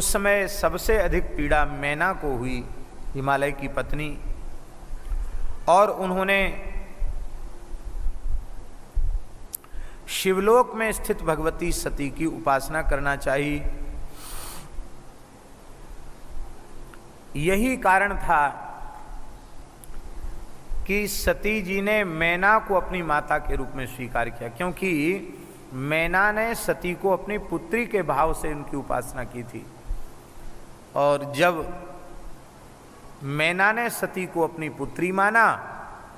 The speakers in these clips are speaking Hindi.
उस समय सबसे अधिक पीड़ा मैना को हुई, हिमालय की पत्नी, और उन्होंने शिवलोक में स्थित भगवती सती की उपासना करना चाहिए। यही कारण था कि सती जी ने मैना को अपनी माता के रूप में स्वीकार किया, क्योंकि मैना ने सती को अपनी पुत्री के भाव से उनकी उपासना की थी, और जब मैना ने सती को अपनी पुत्री माना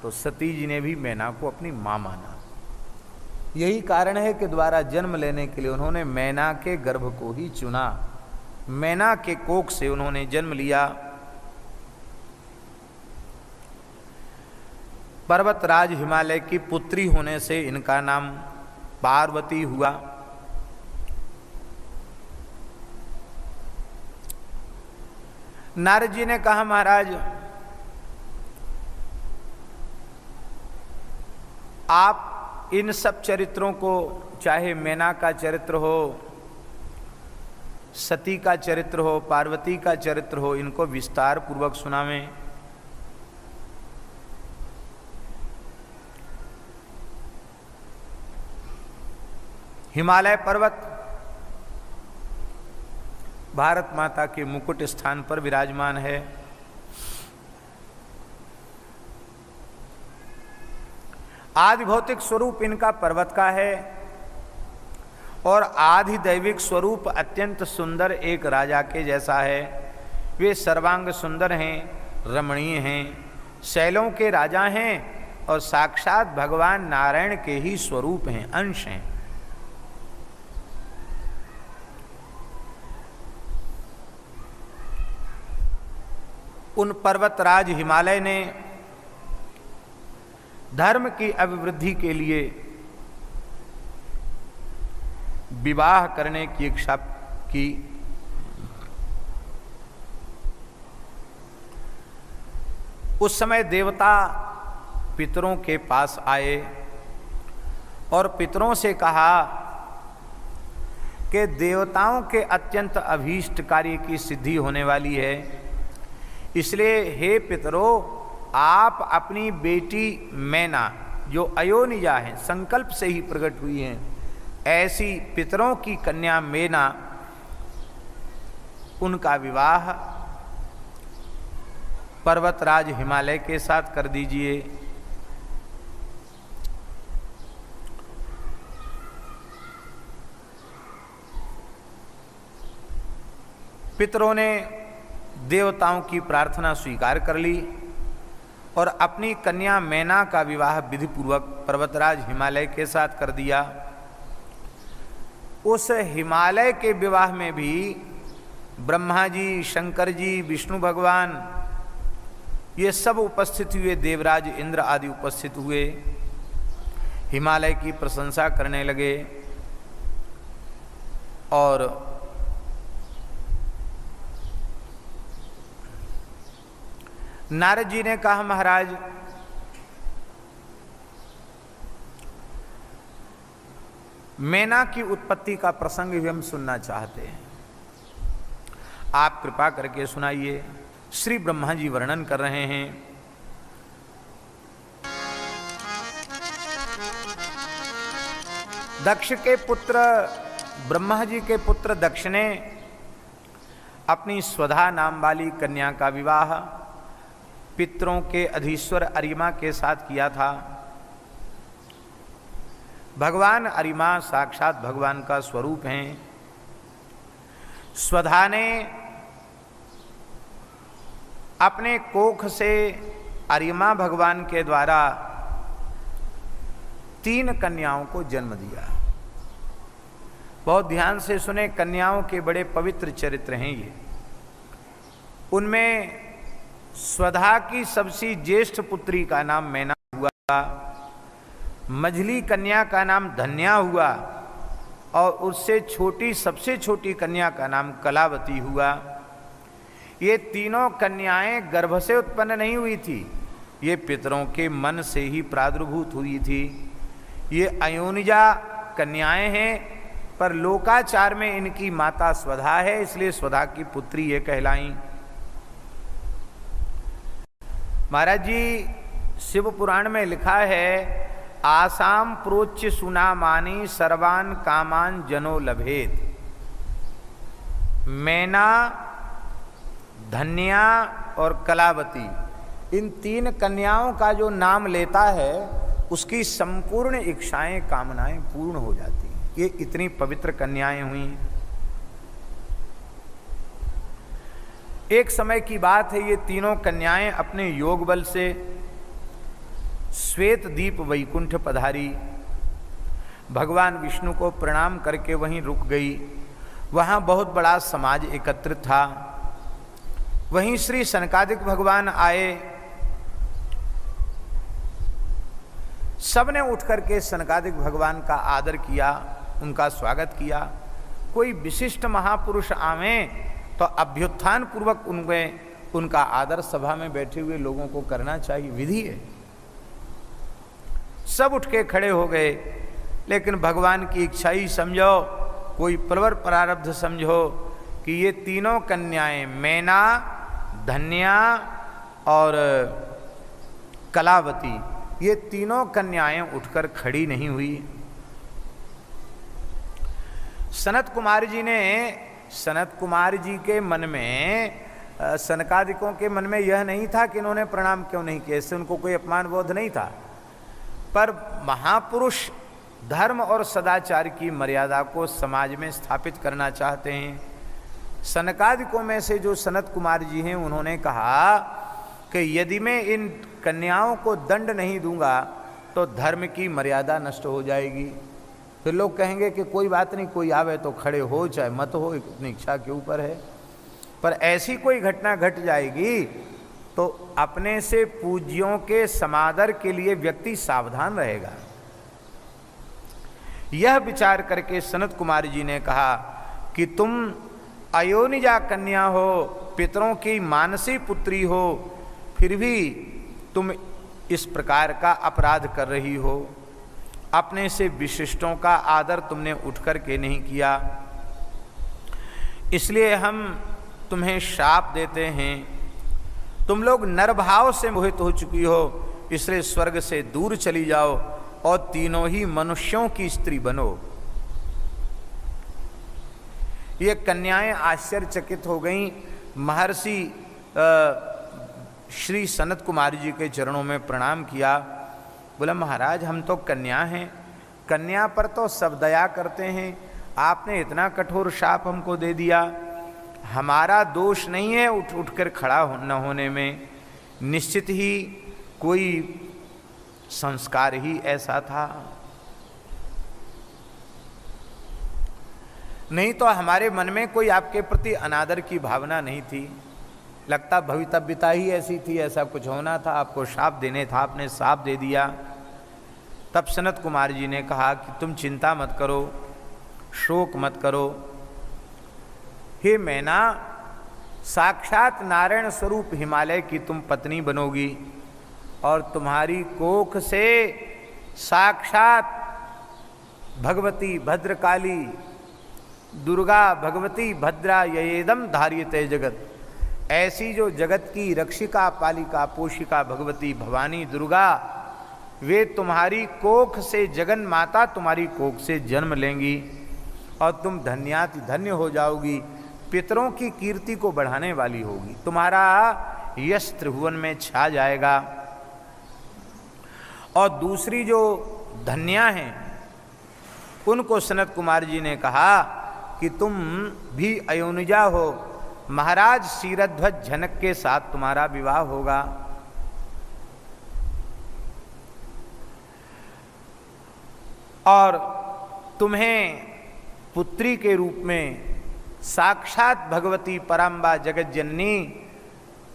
तो सती जी ने भी मैना को अपनी मां माना। यही कारण है कि दोबारा जन्म लेने के लिए उन्होंने मैना के गर्भ को ही चुना, मैना के कोख से उन्होंने जन्म लिया। पर्वतराज हिमालय की पुत्री होने से इनका नाम पार्वती हुआ। नारद जी ने कहा, महाराज आप इन सब चरित्रों को, चाहे मैना का चरित्र हो, सती का चरित्र हो, पार्वती का चरित्र हो, इनको विस्तार पूर्वक सुनावें। हिमालय पर्वत भारत माता के मुकुट स्थान पर विराजमान है। आदि भौतिक स्वरूप इनका पर्वत का है और आदि दैविक स्वरूप अत्यंत सुंदर एक राजा के जैसा है। वे सर्वांग सुंदर हैं, रमणीय हैं, शैलों के राजा हैं और साक्षात भगवान नारायण के ही स्वरूप हैं, अंश हैं। उन पर्वतराज हिमालय ने धर्म की अभिवृद्धि के लिए विवाह करने की इच्छा की। उस समय देवता पितरों के पास आए और पितरों से कहा कि देवताओं के अत्यंत अभीष्ट कार्य की सिद्धि होने वाली है, इसलिए हे पितरों, आप अपनी बेटी मैना, जो अयोनिजा हैं, संकल्प से ही प्रकट हुई हैं, ऐसी पितरों की कन्या मैना, उनका विवाह पर्वतराज हिमालय के साथ कर दीजिए। पितरों ने देवताओं की प्रार्थना स्वीकार कर ली और अपनी कन्या मैना का विवाह विधिपूर्वक पर्वतराज हिमालय के साथ कर दिया। उस हिमालय के विवाह में भी ब्रह्मा जी, शंकर जी, विष्णु भगवान, ये सब उपस्थित हुए, देवराज इंद्र आदि उपस्थित हुए, हिमालय की प्रशंसा करने लगे। और नारद जी ने कहा, महाराज मैना की उत्पत्ति का प्रसंग भी हम सुनना चाहते हैं, आप कृपा करके सुनाइए। श्री ब्रह्मा जी वर्णन कर रहे हैं। दक्ष के पुत्र, ब्रह्मा जी के पुत्र दक्ष ने अपनी स्वधा नाम वाली कन्या का विवाह पितरों के अधीश्वर अरिमा के साथ किया था। भगवान अरिमा साक्षात भगवान का स्वरूप हैं। स्वधा ने अपने कोख से अरिमा भगवान के द्वारा 3 कन्याओं को जन्म दिया। बहुत ध्यान से सुने, कन्याओं के बड़े पवित्र चरित्र हैं ये। उनमें स्वधा की सबसे ज्येष्ठ पुत्री का नाम मैना हुआ, मझली कन्या का नाम धन्या हुआ और उससे छोटी, सबसे छोटी कन्या का नाम कलावती हुआ। ये तीनों कन्याएं गर्भ से उत्पन्न नहीं हुई थी, ये पितरों के मन से ही प्रादुर्भूत हुई थी। ये अयोनिजा कन्याएं हैं, पर लोकाचार में इनकी माता स्वधा है, इसलिए स्वधा की पुत्री ये कहलाई। महाराज जी, शिव पुराण में लिखा है, आसाम प्रोच्य सुनामानी सर्वान कामान जनो लभेत। मैना, धन्या और कलावती, इन 3 कन्याओं का जो नाम लेता है उसकी संपूर्ण इच्छाएं, कामनाएं पूर्ण हो जाती हैं। ये इतनी पवित्र कन्याएं हुई। एक समय की बात है, ये तीनों कन्याएं अपने योग बल से श्वेत दीप वैकुंठ पधारी, भगवान विष्णु को प्रणाम करके वहीं रुक गई। वहाँ बहुत बड़ा समाज एकत्रित था। वहीं श्री सनकादिक भगवान आए। सबने उठ करके सनकादिक भगवान का आदर किया, उनका स्वागत किया। कोई विशिष्ट महापुरुष आवें तो अभ्युत्थान पूर्वक उनका आदर सभा में बैठे हुए लोगों को करना चाहिए, विधि है। सब उठ के खड़े हो गए, लेकिन भगवान की इच्छा ही समझो, कोई प्रवर प्रारब्ध समझो कि ये तीनों कन्याएं मैना, धन्या और कलावती, ये तीनों कन्याएं उठकर खड़ी नहीं हुई। सनत कुमार जी के मन में, सनकादिकों के मन में यह नहीं था कि इन्होंने प्रणाम क्यों नहीं किया, इससे उनको कोई अपमान बोध नहीं था। पर महापुरुष धर्म और सदाचार की मर्यादा को समाज में स्थापित करना चाहते हैं। सनकादिकों में से जो सनत कुमार जी हैं, उन्होंने कहा कि यदि मैं इन कन्याओं को दंड नहीं दूंगा तो धर्म की मर्यादा नष्ट हो जाएगी। फिर लोग कहेंगे कि कोई बात नहीं, कोई आवे तो खड़े हो, चाहे मत हो, अपनी इच्छा के ऊपर है। पर ऐसी कोई घटना घट जाएगी तो अपने से पूज्यों के समादर के लिए व्यक्ति सावधान रहेगा। यह विचार करके सनत कुमार जी ने कहा कि तुम अयोनिजा कन्या हो, पितरों की मानसी पुत्री हो, फिर भी तुम इस प्रकार का अपराध कर रही हो। अपने से विशिष्टों का आदर तुमने उठ कर के नहीं किया, इसलिए हम तुम्हें शाप देते हैं। तुम लोग नरभाव से मोहित हो चुकी हो, इसलिए स्वर्ग से दूर चली जाओ और तीनों ही मनुष्यों की स्त्री बनो। ये कन्याएं आश्चर्यचकित हो गईं। महर्षि श्री सनत कुमार जी के चरणों में प्रणाम किया। बोला, महाराज हम तो कन्या हैं, कन्या पर तो सब दया करते हैं, आपने इतना कठोर शाप हमको दे दिया। हमारा दोष नहीं है उठ कर खड़ा न होने में, निश्चित ही कोई संस्कार ही ऐसा था, नहीं तो हमारे मन में कोई आपके प्रति अनादर की भावना नहीं थी। लगता भवितव्यता ही ऐसी थी, ऐसा कुछ होना था, आपको शाप देने था, आपने शाप दे दिया। तब सनत कुमार जी ने कहा कि तुम चिंता मत करो, शोक मत करो। हे मैना, साक्षात नारायण स्वरूप हिमालय की तुम पत्नी बनोगी और तुम्हारी कोख से साक्षात भगवती भद्रकाली, दुर्गा भगवती भद्रा येदम धार्यते जगत, ऐसी जो जगत की रक्षिका, पालिका, पोषिका भगवती भवानी दुर्गा, वे तुम्हारी कोख से, जगन माता तुम्हारी कोख से जन्म लेंगी और तुम धन्याति धन्य हो जाओगी, पितरों की कीर्ति को बढ़ाने वाली होगी, तुम्हारा यश त्रिभुवन में छा जाएगा। और दूसरी जो धन्या हैं, उनको सनत कुमार जी ने कहा कि तुम भी अयोनिजा हो, महाराज क्षीरध्वज जनक के साथ तुम्हारा विवाह होगा। और तुम्हें पुत्री के रूप में साक्षात भगवती पराम्बा जगत जननी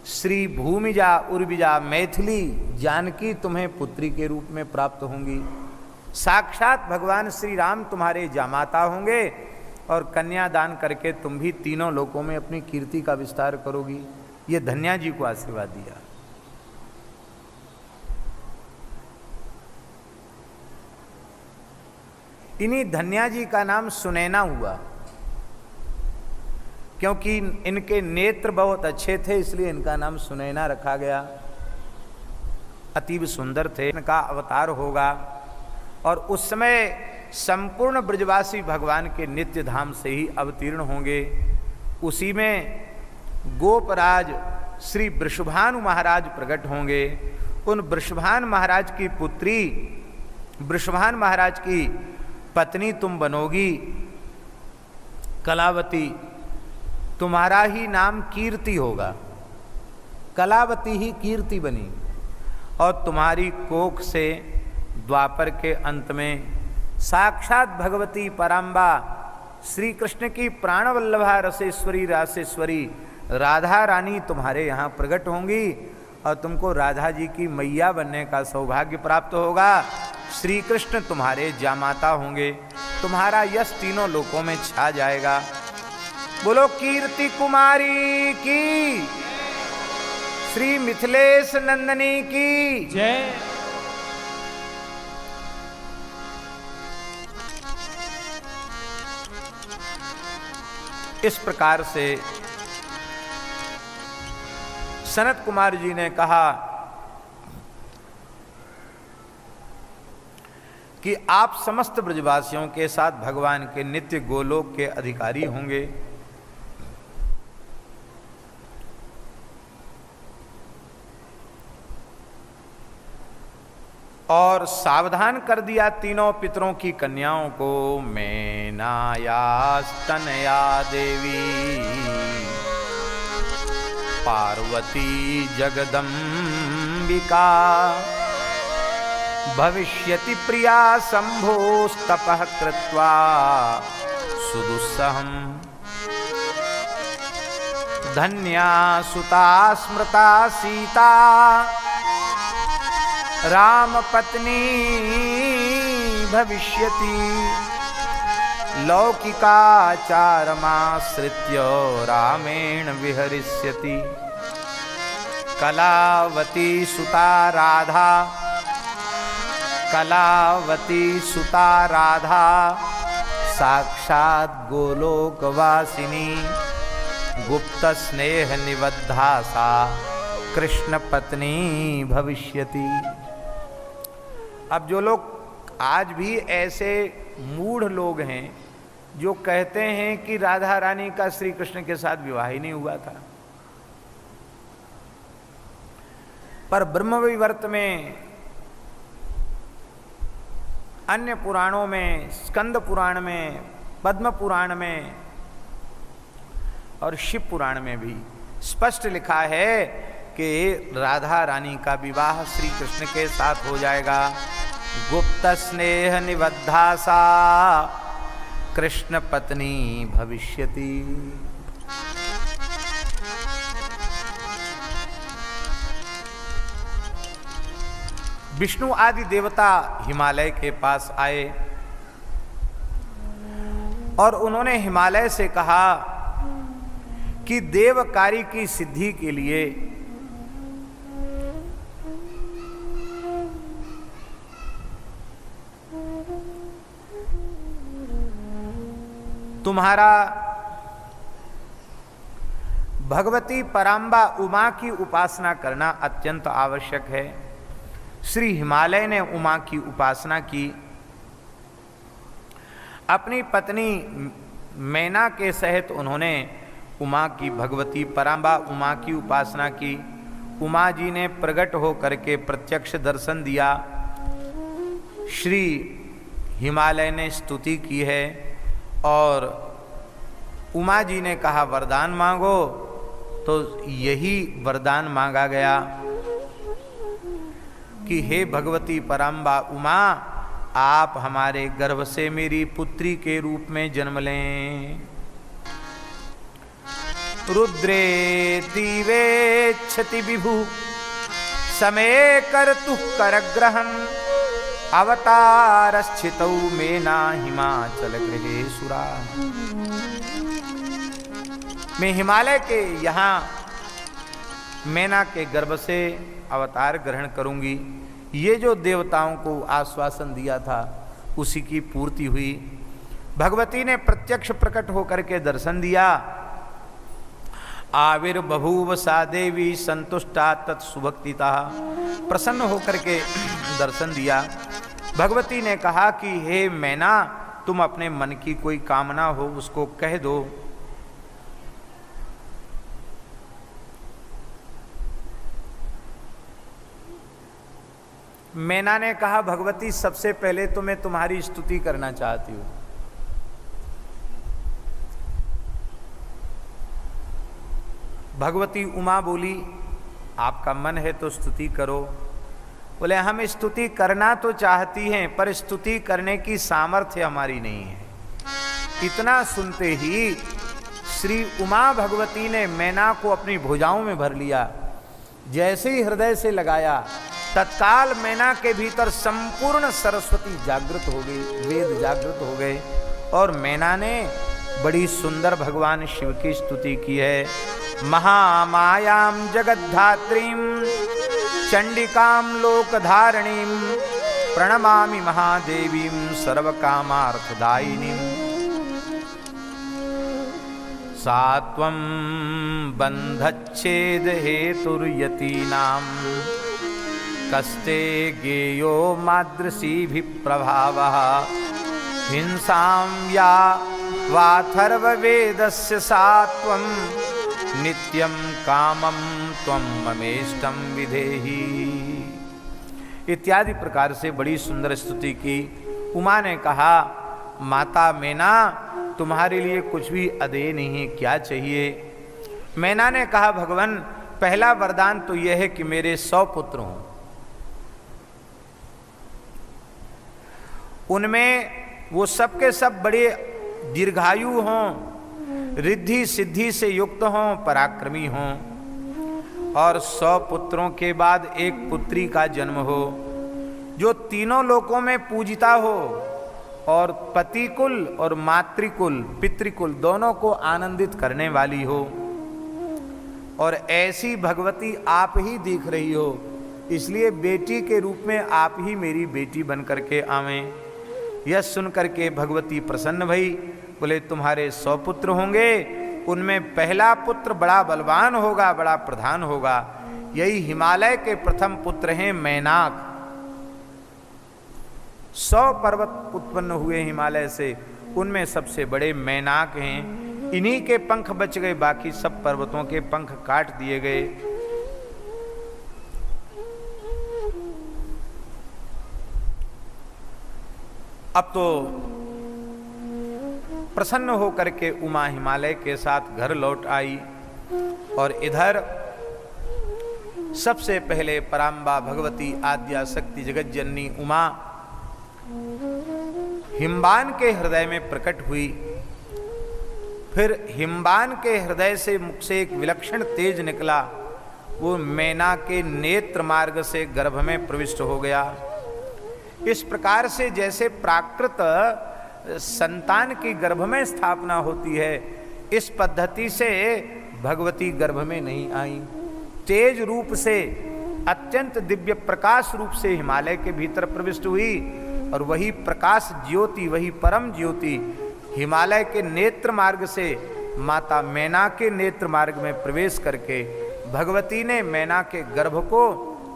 श्री भूमिजा उर्विजा मैथिली जानकी तुम्हें पुत्री के रूप में प्राप्त होंगी। साक्षात भगवान श्री राम तुम्हारे जामाता होंगे और कन्यादान करके तुम भी तीनों लोकों में अपनी कीर्ति का विस्तार करोगी। ये धन्या जी को आशीर्वाद दिया। इन्हीं धन्या जी का नाम सुनैना हुआ, क्योंकि इनके नेत्र बहुत अच्छे थे, इसलिए इनका नाम सुनैना रखा गया। अतीब सुंदर थे, इनका अवतार होगा। और उस समय संपूर्ण ब्रजवासी भगवान के नित्य धाम से ही अवतीर्ण होंगे। उसी में गोपराज श्री वृषभानु महाराज प्रकट होंगे। उन वृषभान महाराज की पुत्री, वृषभान महाराज की पत्नी तुम बनोगी कलावती, तुम्हारा ही नाम कीर्ति होगा। कलावती ही कीर्ति बनी और तुम्हारी कोख से द्वापर के अंत में साक्षात भगवती पराम्बा श्री कृष्ण की प्राणवल्लभा रसेश्वरी रासेश्वरी राधा रानी तुम्हारे यहाँ प्रकट होंगी और तुमको राधा जी की मैया बनने का सौभाग्य प्राप्त होगा। श्री कृष्ण तुम्हारे जामाता होंगे, तुम्हारा यश तीनों लोकों में छा जाएगा। बोलो कीर्ति कुमारी की, श्री मिथिलेश नंदनी की जय। इस प्रकार से सनत कुमार जी ने कहा कि आप समस्त ब्रजवासियों के साथ भगवान के नित्य गोलोक के अधिकारी होंगे। और सावधान कर दिया तीनों पितरों की कन्याओं को। मैनाया स्तनया देवी पार्वती जगदम्बिका भविष्यति प्रिया शंभोस्तपः कृत्वा सुदुस्सहम् धन्या सुता स्मृता सीता राम पत्नी भविष्यति लौकिकाचारमाश्रित्य रामेण विहरिष्यति कलावती सुता राधा कलावती सुता राधा साक्षात् गोलोकवासिनी गुप्त स्नेह निबद्धा सा कृष्ण पत्नी भविष्यति। अब जो लोग आज भी ऐसे मूढ़ लोग हैं जो कहते हैं कि राधा रानी का श्री कृष्ण के साथ विवाह ही नहीं हुआ था, पर ब्रह्मविवर्त में, अन्य पुराणों में, स्कंद पुराण में, पद्म पुराण में और शिव पुराण में भी स्पष्ट लिखा है कि राधा रानी का विवाह श्री कृष्ण के साथ हो जाएगा। गुप्त स्नेह निबद्धा सा कृष्ण पत्नी भविष्यति। विष्णु आदि देवता हिमालय के पास आए और उन्होंने हिमालय से कहा कि देव कार्य की सिद्धि के लिए तुम्हारा भगवती पराम्बा उमा की उपासना करना अत्यंत आवश्यक है। श्री हिमालय ने उमा की उपासना की। अपनी पत्नी मैना के सहित उन्होंने उमा की, भगवती पराम्बा उमा की उपासना की। उमा जी ने प्रकट हो करके प्रत्यक्ष दर्शन दिया। श्री हिमालय ने स्तुति की है और उमा जी ने कहा वरदान मांगो, तो यही वरदान मांगा गया कि हे भगवती पराम्बा उमा, आप हमारे गर्भ से मेरी पुत्री के रूप में जन्म लें। रुद्रे दिवे क्षति विभु समय कर्तु करग्रहण अवतार स्थितौ मेना हिमाचल गृहे सुरा। मैं हिमालय के यहाँ मैना के गर्भ से अवतार ग्रहण करूंगी। ये जो देवताओं को आश्वासन दिया था उसी की पूर्ति हुई। भगवती ने प्रत्यक्ष प्रकट होकर के दर्शन दिया। आविर्बभूव सा देवी संतुष्टा तत्सुभक्तिता, प्रसन्न होकर के दर्शन दिया। भगवती ने कहा कि हे मैना, तुम अपने मन की कोई कामना हो उसको कह दो। मैना ने कहा, भगवती सबसे पहले तो मैं तुम्हारी स्तुति करना चाहती हूं। भगवती उमा बोली, आपका मन है तो स्तुति करो। बोले, हम स्तुति करना तो चाहती हैं पर स्तुति करने की सामर्थ्य हमारी नहीं है। इतना सुनते ही श्री उमा भगवती ने मैना को अपनी भुजाओं में भर लिया। जैसे ही हृदय से लगाया, तत्काल मैना के भीतर संपूर्ण सरस्वती जागृत हो गई, वेद जागृत हो गए। और मैना ने बड़ी सुंदर भगवान शिव की स्तुति की है। महामायां जगद्धात्रीं चंडिकां लोकधारणीं प्रणमामि महादेवीं सर्वकामार्थदायिनीं। सा त्वं बन्धच्छेद हेतुर्यतीनां कस्ते गेयो मादृशीभिः प्रभावः हिंसां या वाथर्ववेदस्य सा त्वं नित्यं कामं त्वं ममेष्टं विधेहि। इत्यादि प्रकार से बड़ी सुंदर स्तुति की। उमा ने कहा, माता मैना, तुम्हारे लिए कुछ भी अदेय नहीं है, क्या चाहिए? मैना ने कहा, भगवान, पहला वरदान तो यह है कि मेरे 100 पुत्र हों, उनमें वो सब के सब बड़े दीर्घायु हों, रिद्धि सिद्धि से युक्त हों, पराक्रमी हों, और 100 पुत्रों के बाद एक पुत्री का जन्म हो जो तीनों लोकों में पूजिता हो और पतिकुल और मातृकुल पितृकुल दोनों को आनंदित करने वाली हो। और ऐसी भगवती आप ही दिख रही हो, इसलिए बेटी के रूप में आप ही मेरी बेटी बन करके आवें। यह सुन करके भगवती प्रसन्न भई। बोले, तुम्हारे 100 पुत्र होंगे, उनमें पहला पुत्र बड़ा बलवान होगा, बड़ा प्रधान होगा। यही हिमालय के प्रथम पुत्र हैं मैनाक। 100 पर्वत उत्पन्न हुए हिमालय से, उनमें सबसे बड़े मैनाक हैं। इन्हीं के पंख बच गए, बाकी सब पर्वतों के पंख काट दिए गए। अब तो प्रसन्न होकर के उमा हिमालय के साथ घर लौट आई। और इधर सबसे पहले पराम्बा भगवती आद्या शक्ति जगत जननी उमा हिमबान के हृदय में प्रकट हुई। फिर हिमबान के हृदय से मुख से एक विलक्षण तेज निकला, वो मैना के नेत्र मार्ग से गर्भ में प्रविष्ट हो गया। इस प्रकार से जैसे प्राकृत संतान की गर्भ में स्थापना होती है, इस पद्धति से भगवती गर्भ में नहीं आई। तेज रूप से, अत्यंत दिव्य प्रकाश रूप से हिमालय के भीतर प्रविष्ट हुई। और वही प्रकाश ज्योति, वही परम ज्योति हिमालय के नेत्र मार्ग से माता मैना के नेत्र मार्ग में प्रवेश करके भगवती ने मैना के गर्भ को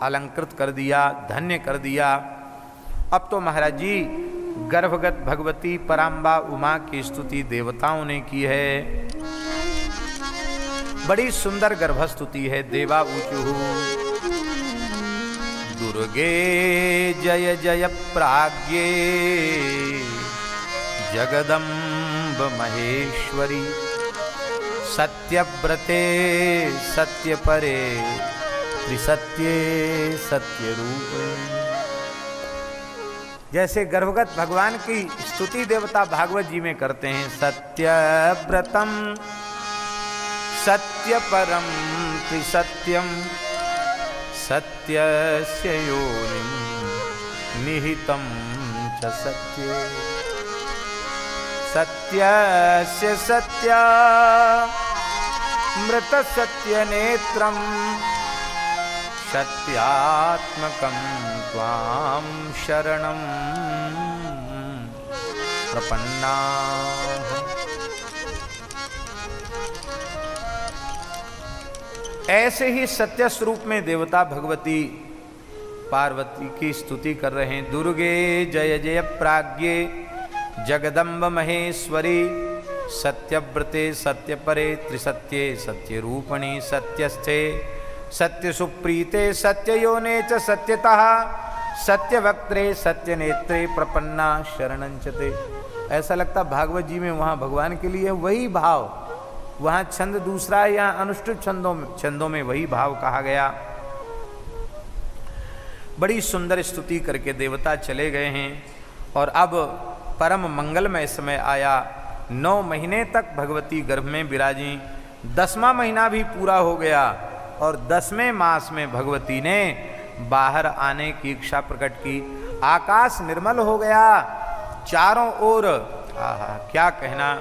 अलंकृत कर दिया, धन्य कर दिया। अब तो महाराज जी, गर्भगत भगवती पराम्बा उमा की स्तुति देवताओं ने की है। बड़ी सुंदर गर्भस्तुति है। देवा ऊचुहु दुर्गे जय जय प्राज्ञे जगदम्ब महेश्वरी सत्यव्रते सत्यपरे त्रिसत्ये सत्यरूपे। जैसे गर्भगत भगवान की स्तुति देवता भागवत जी में करते हैं, सत्यव्रतम सत्यपरम त्रिसत्यम सत्यस्य योनिं निहितं च सत्ये सत्यस्य सत्य मृत सत्य नेत्रं सत्यात्मकं त्वां शरणं प्रपन्ना। ऐसे ही सत्य स्वरूप में देवता भगवती पार्वती की स्तुति कर रहे हैं। दुर्गे जय जय प्राज्ञे जगदम्ब महेश्वरी सत्यव्रते सत्यपरे त्रिसत्ये सत्यरूपणी सत्यस्थे सत्य सुप्रीते सत्ययोने च सत्यतः सत्यवक्त्रे सत्यनेत्रे प्रपन्ना शरणंचते। ऐसा लगता भागवत जी में वहाँ भगवान के लिए वही भाव, वहाँ छंद दूसरा या अनुष्ठित छंदों में वही भाव कहा गया। बड़ी सुंदर स्तुति करके देवता चले गए हैं और अब परम मंगलमय समय आया। 9 महीने तक भगवती गर्भ में विराजी, 10वां महीना भी पूरा हो गया और 10वें मास में भगवती ने बाहर आने की इच्छा प्रकट की। आकाश निर्मल हो गया, चारों ओर क्या कहना,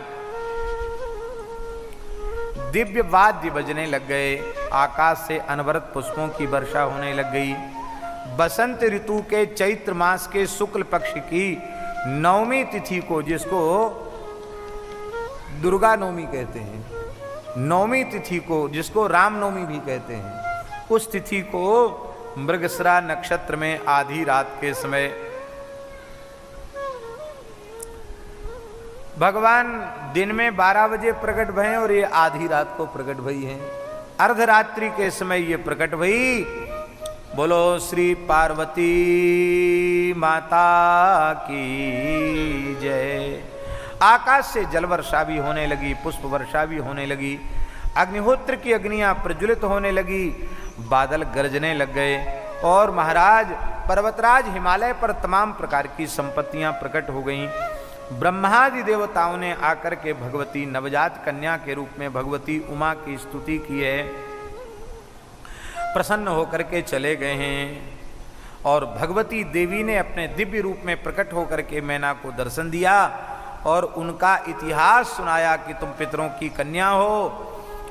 दिव्य वाद्य बजने लग गए, आकाश से अनवरत पुष्पों की वर्षा होने लग गई। बसंत ऋतु के चैत्र मास के शुक्ल पक्ष की 9वीं तिथि को, जिसको दुर्गा नवमी कहते हैं, 9वीं तिथि को जिसको रामनवमी भी कहते हैं, उस तिथि को मृगशिरा नक्षत्र में आधी रात के समय भगवान दिन में 12 बजे प्रकट भये और ये आधी रात को प्रकट भई हैं। अर्धरात्रि के समय ये प्रकट भई। बोलो श्री पार्वती माता की जय। आकाश से जल वर्षा भी होने लगी, पुष्प वर्षा भी होने लगी, अग्निहोत्र की अग्नियां प्रज्वलित होने लगी, बादल गरजने लग गए और महाराज पर्वतराज हिमालय पर तमाम प्रकार की संपत्तियां प्रकट हो गईं। ब्रह्मादि देवताओं ने आकर के भगवती नवजात कन्या के रूप में भगवती उमा की स्तुति की है, प्रसन्न होकर के चले गए हैं। और भगवती देवी ने अपने दिव्य रूप में प्रकट होकर के मैना को दर्शन दिया और उनका इतिहास सुनाया कि तुम पितरों की कन्या हो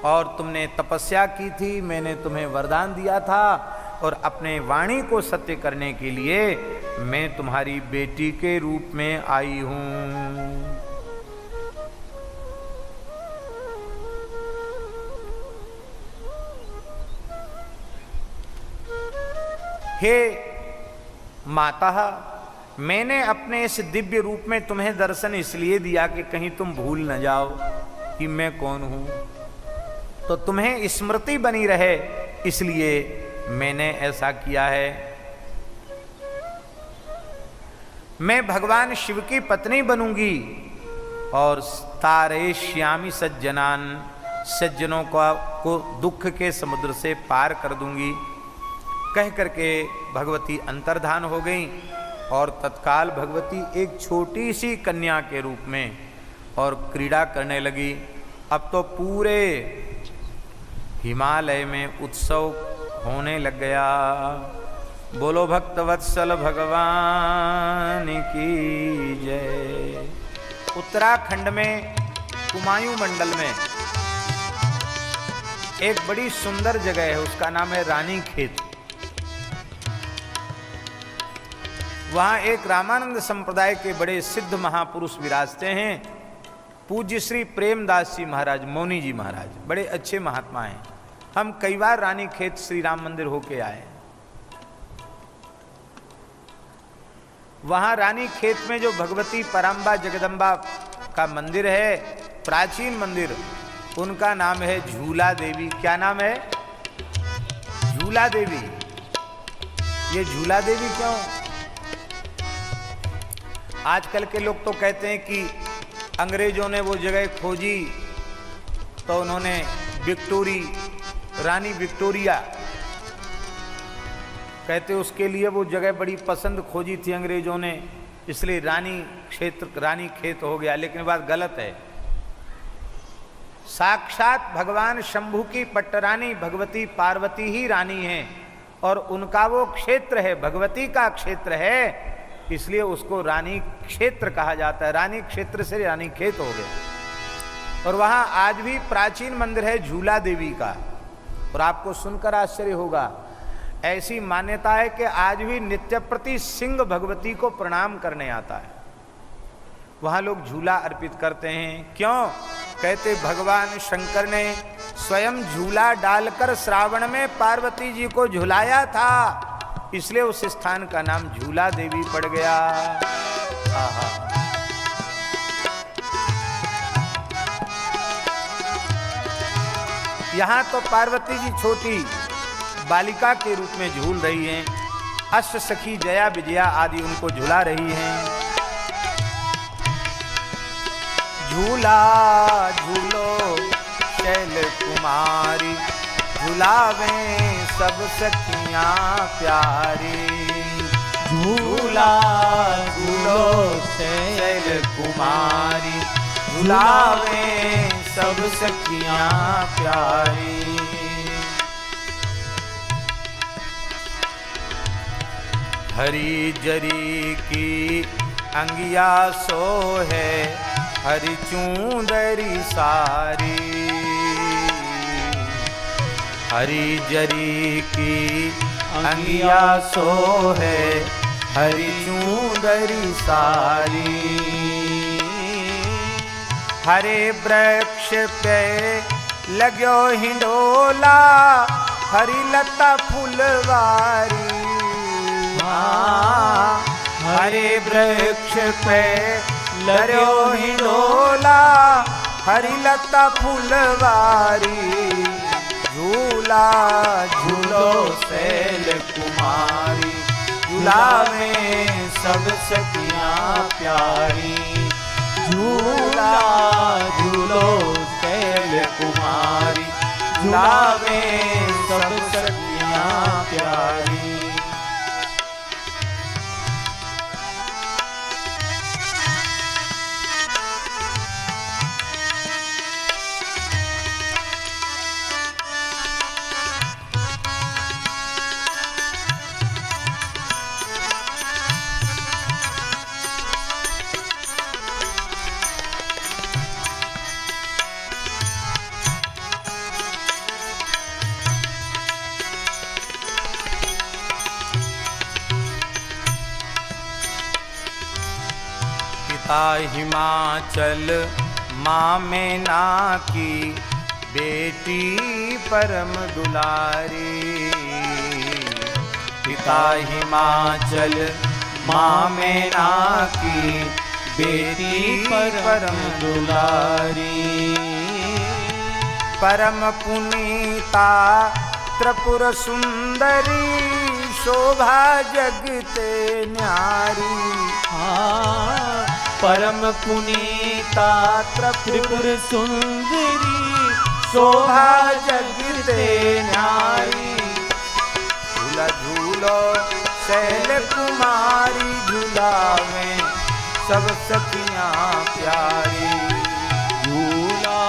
और तुमने तपस्या की थी, मैंने तुम्हें वरदान दिया था और अपने वाणी को सत्य करने के लिए मैं तुम्हारी बेटी के रूप में आई हूं। हे माता, मैंने अपने इस दिव्य रूप में तुम्हें दर्शन इसलिए दिया कि कहीं तुम भूल न जाओ कि मैं कौन हूं, तो तुम्हें स्मृति बनी रहे, इसलिए मैंने ऐसा किया है। मैं भगवान शिव की पत्नी बनूंगी और तारयिष्यामि सज्जनान, सज्जनों को दुख के समुद्र से पार कर दूंगी। कह करके भगवती अंतर्धान हो गई और तत्काल भगवती एक छोटी सी कन्या के रूप में और क्रीड़ा करने लगी। अब तो पूरे हिमालय में उत्सव होने लग गया। बोलो भक्तवत्सल भगवान की जय। उत्तराखंड में कुमायूं मंडल में एक बड़ी सुंदर जगह है, उसका नाम है रानी खेत। वहाँ एक रामानंद संप्रदाय के बड़े सिद्ध महापुरुष विराजते हैं, पूज्य श्री प्रेमदास जी महाराज, मौनी जी महाराज, बड़े अच्छे महात्मा हैं। हम कई बार रानी खेत श्री राम मंदिर होके आए। वहाँ रानी खेत में जो भगवती पराम्बा जगदम्बा का मंदिर है, प्राचीन मंदिर, उनका नाम है झूला देवी। क्या नाम है? झूला देवी। ये झूला देवी क्यों? आजकल के लोग तो कहते हैं कि अंग्रेजों ने वो जगह खोजी तो उन्होंने रानी विक्टोरिया कहते उसके लिए वो जगह बड़ी पसंद खोजी थी अंग्रेजों ने, इसलिए रानी खेत हो गया। लेकिन बात गलत है। साक्षात भगवान शंभु की पट्टरानी भगवती पार्वती ही रानी है और उनका वो क्षेत्र है, भगवती का क्षेत्र है, इसलिए उसको रानी क्षेत्र कहा जाता है। रानी क्षेत्र से रानी खेत हो गया। और वहाँ आज भी प्राचीन मंदिर है झूला देवी का। और आपको सुनकर आश्चर्य होगा, ऐसी मान्यता है कि आज भी नित्य प्रति सिंह भगवती को प्रणाम करने आता है। वहाँ लोग झूला अर्पित करते हैं। क्यों? कहते भगवान शंकर ने स्वयं झूला डालकर श्रावण में पार्वती जी को झुलाया था, इसलिए उस स्थान का नाम झूला देवी पड़ गया। आहा। यहाँ तो पार्वती जी छोटी बालिका के रूप में झूल रही हैं, अष्ट सखी जया विजया आदि उनको झुला रही हैं। झूला झूलो शैल कुमारी, झुलावे सब सखियां प्यारी। झूला झूलो शैल कुमारी, झुलावे सब सखियां प्यारी। हरी जरी की अंगिया सो है, हरी चूंदरी सारी। हरी जरी की अंगिया सो है, हरी चूंदरी सारी। हरे वृक्ष पे लगो हिंडोला, हरी लता फुलवारी। हरे वृक्ष पे लगो हिंडोला, हरी लता फुलवारी। झूला झूलो शैल कुमारी, झूलावे सब सखियां प्यारी। झूला झूलो शैल कुमारी, झूलावे सब सखियां प्यारी। हिमाचल माँ मैना की बेटी परम दुलारी। पिता हिमाचल माँ मैना की बेटी परम दुलारी। परम पुनीता त्रिपुर सुंदरी, शोभा जगते न्यारी। परम पुनीता त्रिपुर सुंदरी, शोभा जगते न्यारी। झूला झूलो शैल कुमारी, झूलावे सब सखियां प्यारी। झूला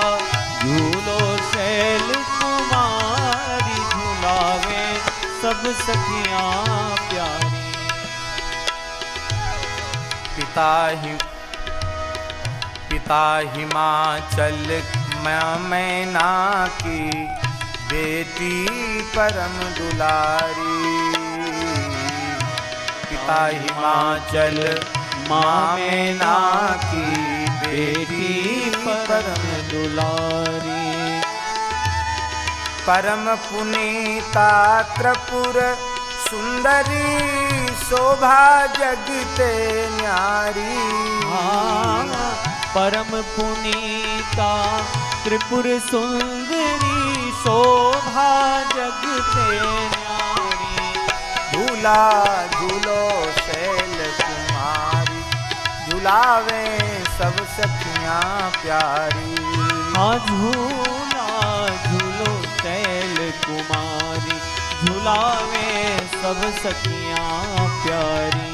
झूलो शैल कुमारी, झूलावे सब सखियां प्यारी। पिता हिमाचल मैना की बेटी परम दुलारी। पिता हिमाचल माँ मैना की बेटी परम दुलारी। परम पुनीता त्रिपुर सुंदरी, शोभा जगते न्यारी। परम पुनीता त्रिपुर सुंदरी, शोभा जगते न्यारी। झूला झूलो शैल कुमारी, झूलावे सब सखियां प्यारी। झूला झूलो शैल कुमारी, झूलावे सब सखियां प्यारी।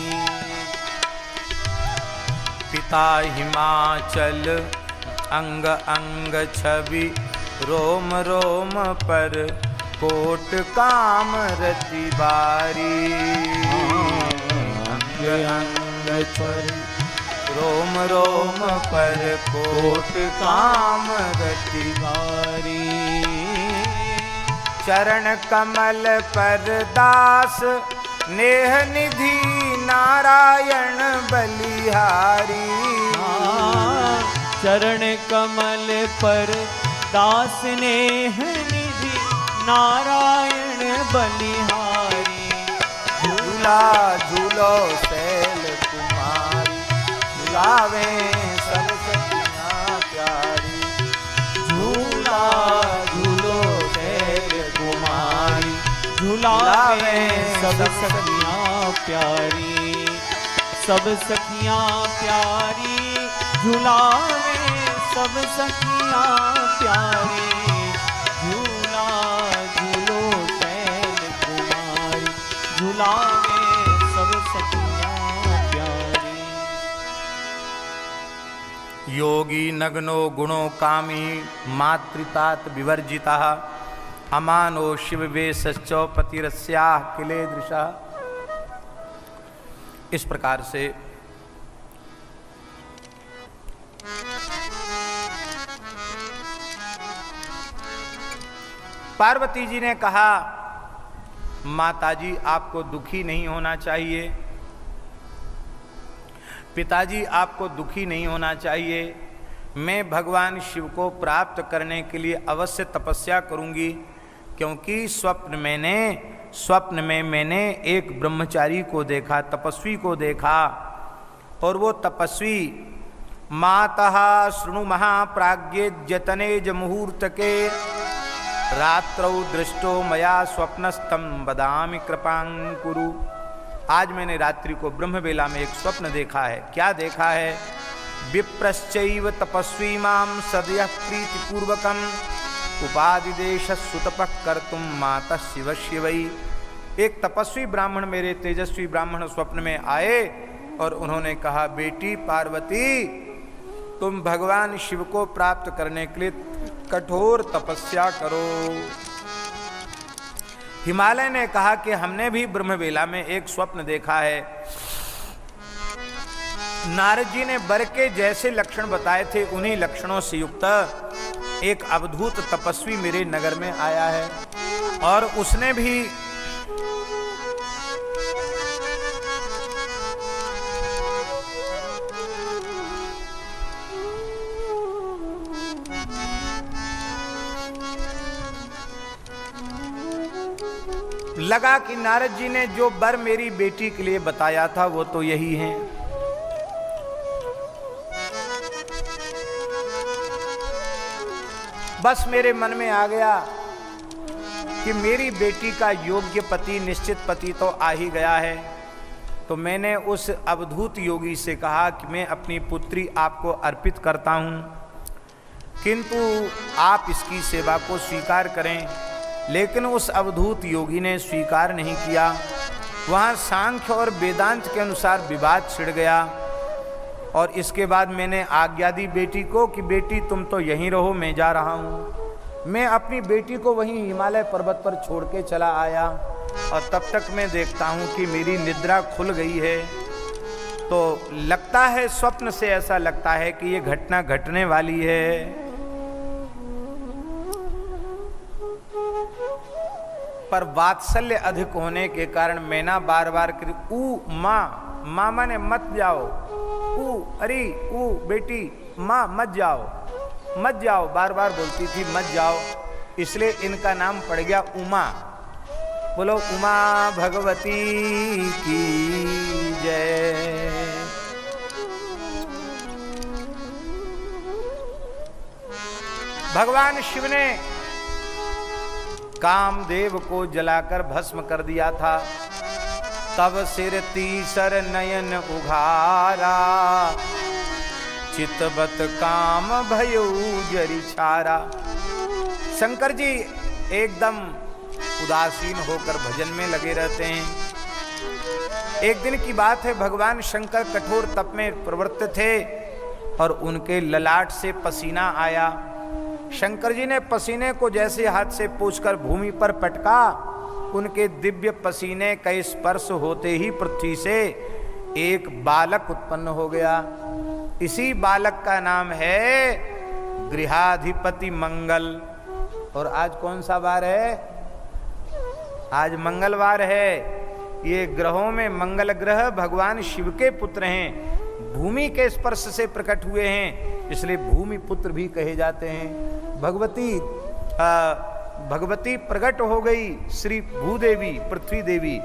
पिता हिमाचल अंग अंग छवि, रोम रोम पर कोट काम रति बारी। अंग अंग छवि, रोम रोम पर कोट काम रति बारी। चरण कमल पर दास, नेह निधि नारायण बलिहारी। चरण कमल पर दास नेह निधि नारायण बलिहारी। झूला झूलो शैल कुमारी, झुलावे सब सखियां प्यारी। झूला झूलो शैल कुमारी, झुलावे सब सखियां प्यारी। सब सखियां प्यारी, झुलावे सब सखियां प्यारी। झूला झूलो शैल कुमारी, झुलावे सब सखियां प्यारी। योगी नग्नो गुणो कामी, मातृतात विवर्जिता। अमानो शिव वेशश्चो पतिरस्याः किले दृशा। इस प्रकार से पार्वती जी ने कहा, माताजी आपको दुखी नहीं होना चाहिए, पिताजी आपको दुखी नहीं होना चाहिए। मैं भगवान शिव को प्राप्त करने के लिए अवश्य तपस्या करूंगी, क्योंकि स्वप्न में मैंने एक ब्रह्मचारी को देखा, तपस्वी को देखा। और वो तपस्वी मातः शृणु महाप्राज्ञे जतनेज मुहूर्त के, रात्रौ दृष्टो मया स्वप्नस्तम बदामि कृपांकुरु। आज मैंने रात्रि को ब्रह्म बेला में एक स्वप्न देखा है। क्या देखा है? विप्रश्चैव तपस्वी माम सदयः प्रीतिपूर्वकम उपादिदेश सुतपः कर्तुम मातः शिव शिवई। एक तपस्वी ब्राह्मण, मेरे तेजस्वी ब्राह्मण स्वप्न में आए और उन्होंने कहा, बेटी पार्वती तुम भगवान शिव को प्राप्त करने के लिए कठोर तपस्या करो। हिमालय ने कहा कि हमने भी ब्रह्मवेला में एक स्वप्न देखा है। नारद जी ने वर के जैसे लक्षण बताए थे, उन्हीं लक्षणों से युक्त एक अवधूत तपस्वी मेरे नगर में आया है और उसने भी लगा कि नारद जी ने जो वर मेरी बेटी के लिए बताया था वो तो यही है। बस मेरे मन में आ गया कि मेरी बेटी का योग्य पति, निश्चित पति तो आ ही गया है। तो मैंने उस अवधूत योगी से कहा कि मैं अपनी पुत्री आपको अर्पित करता हूं, किंतु आप इसकी सेवा को स्वीकार करें। लेकिन उस अवधूत योगी ने स्वीकार नहीं किया। वहाँ सांख्य और वेदांत के अनुसार विवाद छिड़ गया और इसके बाद मैंने आज्ञा दी बेटी को कि बेटी तुम तो यहीं रहो, मैं जा रहा हूँ। मैं अपनी बेटी को वहीं हिमालय पर्वत पर छोड़ के चला आया और तब तक मैं देखता हूँ कि मेरी निद्रा खुल गई है। तो लगता है स्वप्न से ऐसा लगता है कि ये घटना घटने वाली है, पर वात्सल्य अधिक होने के कारण मैना बार बार माँ माने मत जाओ, अरे बेटी माँ मत जाओ बार बार बोलती थी मत जाओ, इसलिए इनका नाम पड़ गया उमा। बोलो उमा भगवती की जय। भगवान शिव ने कामदेव को जलाकर भस्म कर दिया था। तब सिर तीसर नयन उघारा, चितबत काम भयो जरी छारा। शंकर जी एकदम उदासीन होकर भजन में लगे रहते हैं। एक दिन की बात है, भगवान शंकर कठोर तप में प्रवृत्त थे और उनके ललाट से पसीना आया। शंकर जी ने पसीने को जैसे हाथ से पोंछकर भूमि पर पटका, उनके दिव्य पसीने का स्पर्श होते ही पृथ्वी से एक बालक उत्पन्न हो गया। इसी बालक का नाम है गृहाधिपति मंगल। और आज कौन सा वार है? आज मंगलवार है। ये ग्रहों में मंगल ग्रह भगवान शिव के पुत्र हैं, भूमि के स्पर्श से प्रकट हुए हैं, इसलिए भूमि पुत्र भी कहे जाते हैं। भगवती प्रकट हो गई श्री भूदेवी पृथ्वी देवी,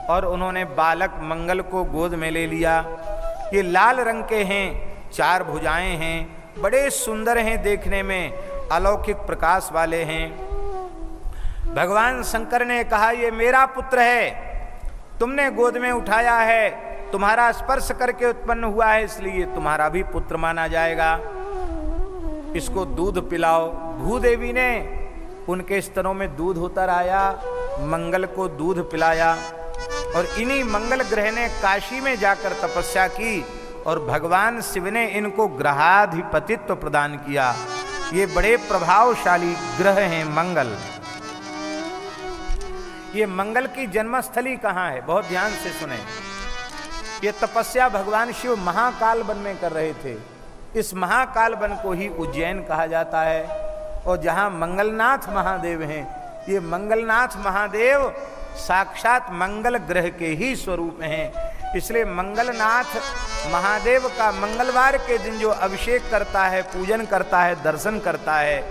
और उन्होंने बालक मंगल को गोद में ले लिया। ये लाल रंग के हैं, 4 भुजाएं हैं, बड़े सुंदर हैं देखने में, अलौकिक प्रकाश वाले हैं। भगवान शंकर ने कहा ये मेरा पुत्र है, तुमने गोद में उठाया है, तुम्हारा स्पर्श करके उत्पन्न हुआ है, इसलिए तुम्हारा भी पुत्र माना जाएगा। इसको दूध पिलाओ। भूदेवी ने उनके स्तनों में दूध उतर आया, मंगल को दूध पिलाया, और इन्हीं मंगल ग्रह ने काशी में जाकर तपस्या की, और भगवान शिव ने इनको ग्रहाधिपतित्व प्रदान किया। ये बड़े प्रभावशाली ग्रह हैं मंगल। ये मंगल की जन्मस्थली कहाँ है? बहुत ध्यान से सुने। ये तपस्या भगवान शिव महाकाल वन में कर रहे थे। इस महाकाल वन को ही उज्जैन कहा जाता है, और जहाँ मंगलनाथ महादेव हैं, ये मंगलनाथ महादेव साक्षात मंगल ग्रह के ही स्वरूप हैं। इसलिए मंगलनाथ महादेव का मंगलवार के दिन जो अभिषेक करता है, पूजन करता है, दर्शन करता है,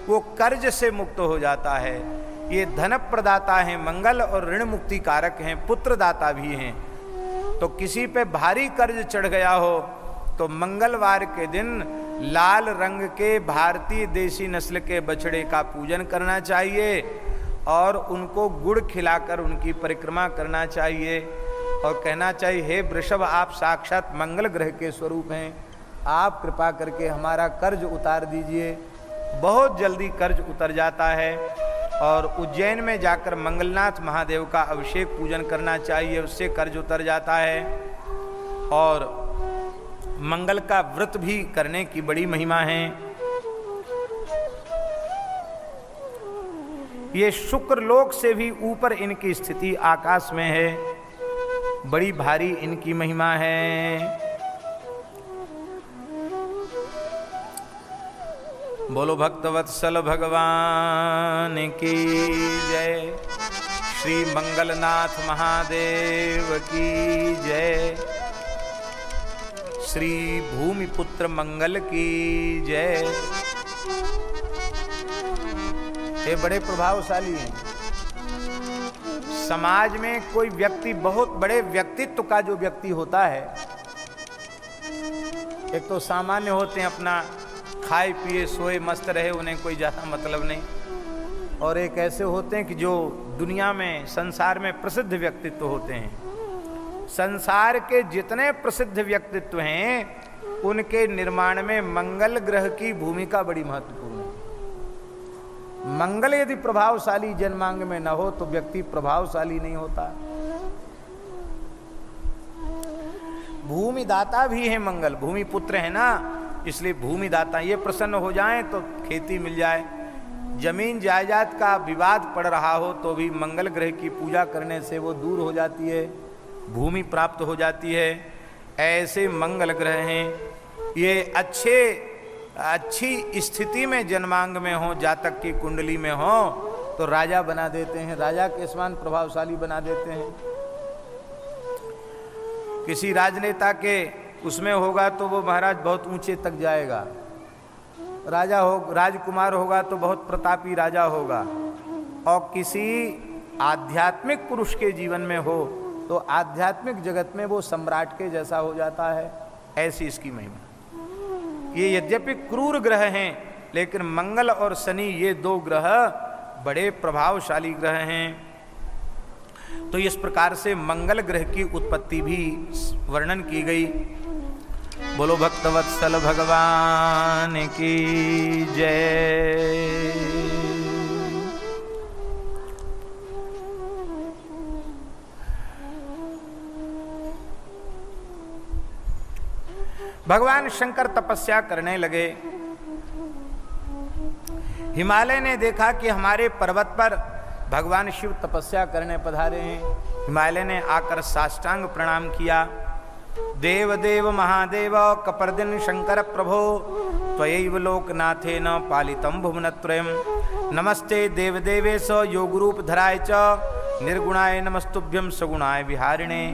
वो कर्ज से मुक्त हो जाता है। ये धन प्रदाता हैं मंगल, और ऋण मुक्ति कारक हैं, पुत्रदाता भी हैं। तो किसी पे भारी कर्ज चढ़ गया हो तो मंगलवार के दिन लाल रंग के भारतीय देसी नस्ल के बछड़े का पूजन करना चाहिए, और उनको गुड़ खिलाकर उनकी परिक्रमा करना चाहिए, और कहना चाहिए हे वृषभ, आप साक्षात मंगल ग्रह के स्वरूप हैं, आप कृपा करके हमारा कर्ज उतार दीजिए। बहुत जल्दी कर्ज उतर जाता है। और उज्जैन में जाकर मंगलनाथ महादेव का अभिषेक पूजन करना चाहिए, उससे कर्ज उतर जाता है। और मंगल का व्रत भी करने की बड़ी महिमा है। ये शुक्र लोक से भी ऊपर इनकी स्थिति आकाश में है, बड़ी भारी इनकी महिमा है। बोलो भक्तवत्सल भगवान की जय, श्री मंगलनाथ महादेव की जय, श्री भूमिपुत्र मंगल की जय। ये बड़े प्रभावशाली हैं। समाज में कोई व्यक्ति, बहुत बड़े व्यक्तित्व का जो व्यक्ति होता है, एक तो सामान्य होते हैं, अपना खाए पिए सोए मस्त रहे, उन्हें कोई ज़्यादा मतलब नहीं, और एक ऐसे होते हैं कि जो दुनिया में, संसार में प्रसिद्ध व्यक्तित्व होते हैं। संसार के जितने प्रसिद्ध व्यक्तित्व हैं, उनके निर्माण में मंगल ग्रह की भूमिका बड़ी महत्वपूर्ण है। मंगल यदि प्रभावशाली जन्मांग में न हो तो व्यक्ति प्रभावशाली नहीं होता। भूमिदाता भी है मंगल, भूमि पुत्र है ना, इसलिए भूमिदाता। ये प्रसन्न हो जाएं तो खेती मिल जाए, जमीन जायदाद का विवाद पड़ रहा हो तो भी मंगल ग्रह की पूजा करने से वो दूर हो जाती है, भूमि प्राप्त हो जाती है। ऐसे मंगल ग्रह हैं। ये अच्छी स्थिति में जन्मांग में हो, जातक की कुंडली में हो तो राजा बना देते हैं, राजा के समान प्रभावशाली बना देते हैं। किसी राजनेता के उसमें होगा तो वो महाराज बहुत ऊंचे तक जाएगा, राजा हो, राजकुमार होगा तो बहुत प्रतापी राजा होगा, और किसी आध्यात्मिक पुरुष के जीवन में हो तो आध्यात्मिक जगत में वो सम्राट के जैसा हो जाता है। ऐसी इसकी महिमा। ये यद्यपि क्रूर ग्रह हैं, लेकिन मंगल और शनि ये 2 ग्रह बड़े प्रभावशाली ग्रह हैं। तो इस प्रकार से मंगल ग्रह की उत्पत्ति भी वर्णन की गई। बोलो भक्तवत्सल भगवान की जय। भगवान शंकर तपस्या करने लगे। हिमालय ने देखा कि हमारे पर्वत पर भगवान शिव तपस्या करने पधारे हैं। हिमालय ने आकर साष्टांग प्रणाम किया। देव देव महादेव कपर्दिन शंकर प्रभो त्वयैव लोकनाथेन पालितं भुवनत्रयम्। नमस्ते देवदेवेश योगरूपधराय च निर्गुणाय नमस्तुभ्यं सगुणाय विहारिणे।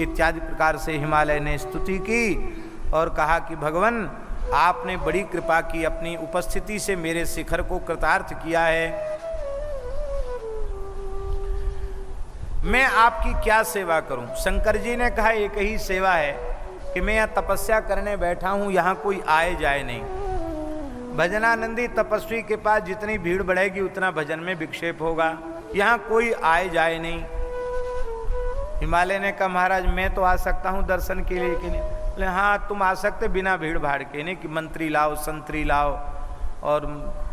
इत्यादि प्रकार से हिमालय ने स्तुति की और कहा कि भगवान आपने बड़ी कृपा की, अपनी उपस्थिति से मेरे शिखर को कृतार्थ किया है। मैं आपकी क्या सेवा करूं? शंकर जी ने कहा एक ही सेवा है कि मैं यहाँ तपस्या करने बैठा हूं, यहाँ कोई आए जाए नहीं। भजनानंदी तपस्वी के पास जितनी भीड़ बढ़ेगी उतना भजन में विक्षेप होगा, यहाँ कोई आए जाए नहीं। हिमालय ने कहा महाराज मैं तो आ सकता हूँ दर्शन के लिए कि नहीं? बोले हाँ तुम आ सकते बिना भीड़ भाड़ के, नहीं कि मंत्री लाओ संतरी लाओ और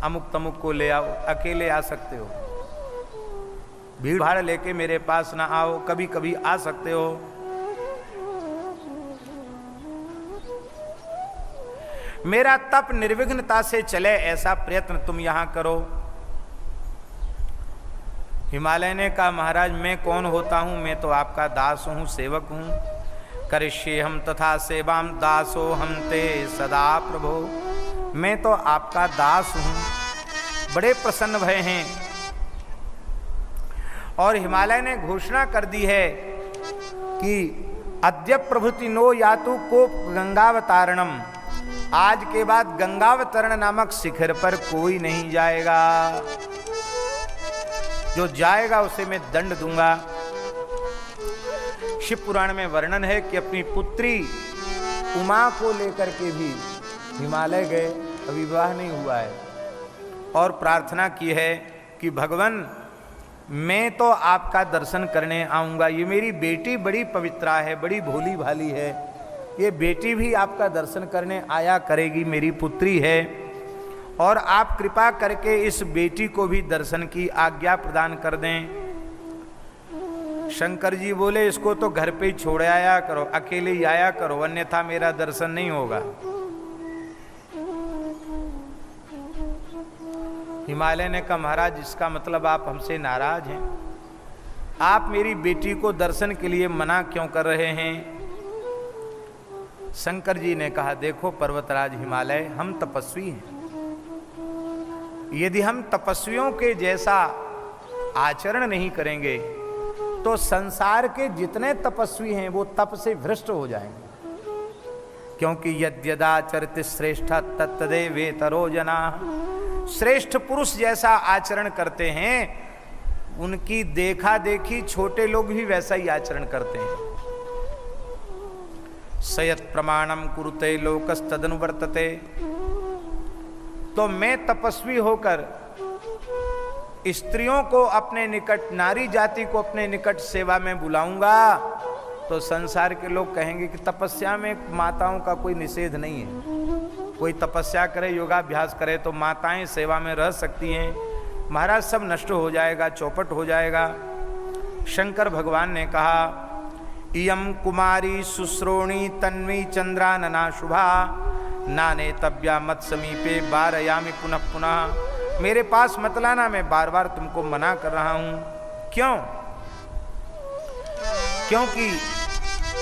अमुक तमुक को ले आओ, अकेले आ सकते हो। भीड़ भाड़ लेके मेरे पास ना आओ, कभी कभी आ सकते हो। मेरा तप निर्विघ्नता से चले ऐसा प्रयत्न तुम यहां करो। हिमालय ने कहा महाराज मैं कौन होता हूं? मैं तो आपका दास हूं, सेवक हूं। करिष्ये हम तथा सेवाम दासो हम ते सदा प्रभो। मैं तो आपका दास हूं। बड़े प्रसन्न भय हैं। और हिमालय ने घोषणा कर दी है कि अद्य प्रभुति नो यातु को गंगावतारणम, आज के बाद गंगावतरण नामक शिखर पर कोई नहीं जाएगा। जो जाएगा उसे मैं दंड दूंगा। शिव पुराण में वर्णन है कि अपनी पुत्री उमा को लेकर के भी हिमालय गए, अभी विवाह नहीं हुआ है, और प्रार्थना की है कि भगवान मैं तो आपका दर्शन करने आऊंगा। ये मेरी बेटी बड़ी पवित्रा है, बड़ी भोली भाली है, ये बेटी भी आपका दर्शन करने आया करेगी, मेरी पुत्री है, और आप कृपा करके इस बेटी को भी दर्शन की आज्ञा प्रदान कर दें। शंकर जी बोले इसको तो घर पे ही छोड़ आया करो, अकेले ही आया करो, अन्यथा मेरा दर्शन नहीं होगा। हिमालय ने कहा महाराज इसका मतलब आप हमसे नाराज हैं, आप मेरी बेटी को दर्शन के लिए मना क्यों कर रहे हैं? शंकर जी ने कहा देखो पर्वतराज हिमालय, हम तपस्वी हैं, यदि हम तपस्वियों के जैसा आचरण नहीं करेंगे तो संसार के जितने तपस्वी हैं वो तप से भ्रष्ट हो जाएंगे। क्योंकि यद्यदाचरति श्रेष्ठ तत्तदेवेतरो जना, श्रेष्ठ पुरुष जैसा आचरण करते हैं उनकी देखा देखी छोटे लोग भी वैसा ही आचरण करते हैं। सयत प्रमाणम कुरुते लोकस्तदनुवर्तते। तो मैं तपस्वी होकर स्त्रियों को अपने निकट, नारी जाति को अपने निकट सेवा में बुलाऊंगा तो संसार के लोग कहेंगे कि तपस्या में माताओं का कोई निषेध नहीं है, कोई तपस्या करे योगाभ्यास करे तो माताएं सेवा में रह सकती हैं। महाराज सब नष्ट हो जाएगा, चौपट हो जाएगा। शंकर भगवान ने कहा इयम कुमारी शुश्रोणी तन्वी चंद्रानना शुभा नाने तब्या मत समीपे बारयामी पुनः पुनः। मेरे पास मत लाना, मैं बार बार तुमको मना कर रहा हूं। क्यों? क्योंकि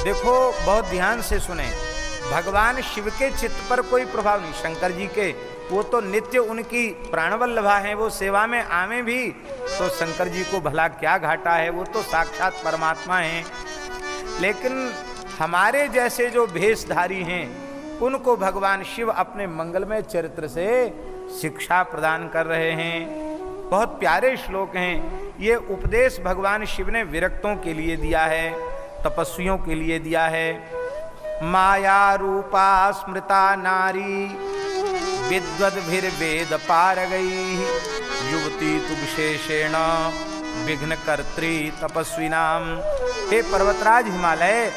देखो बहुत ध्यान से सुने, भगवान शिव के चित्त पर कोई प्रभाव नहीं, शंकर जी के, वो तो नित्य उनकी प्राणवल्लभा है, वो सेवा में आवे भी तो शंकर जी को भला क्या घाटा है, वो तो साक्षात परमात्मा हैं। लेकिन हमारे जैसे जो भेषधारी हैं उनको भगवान शिव अपने मंगलमय चरित्र से शिक्षा प्रदान कर रहे हैं। बहुत प्यारे श्लोक हैं। ये उपदेश भगवान शिव ने विरक्तों के लिए दिया है, तपस्वियों के लिए दिया है। माया रूपा स्मृता नारी विद्वद्भिर्वेद पारगई युवती तु विशेषेण विघ्न कर्त्री तपस्विनाम। हे पर्वतराज हिमालय,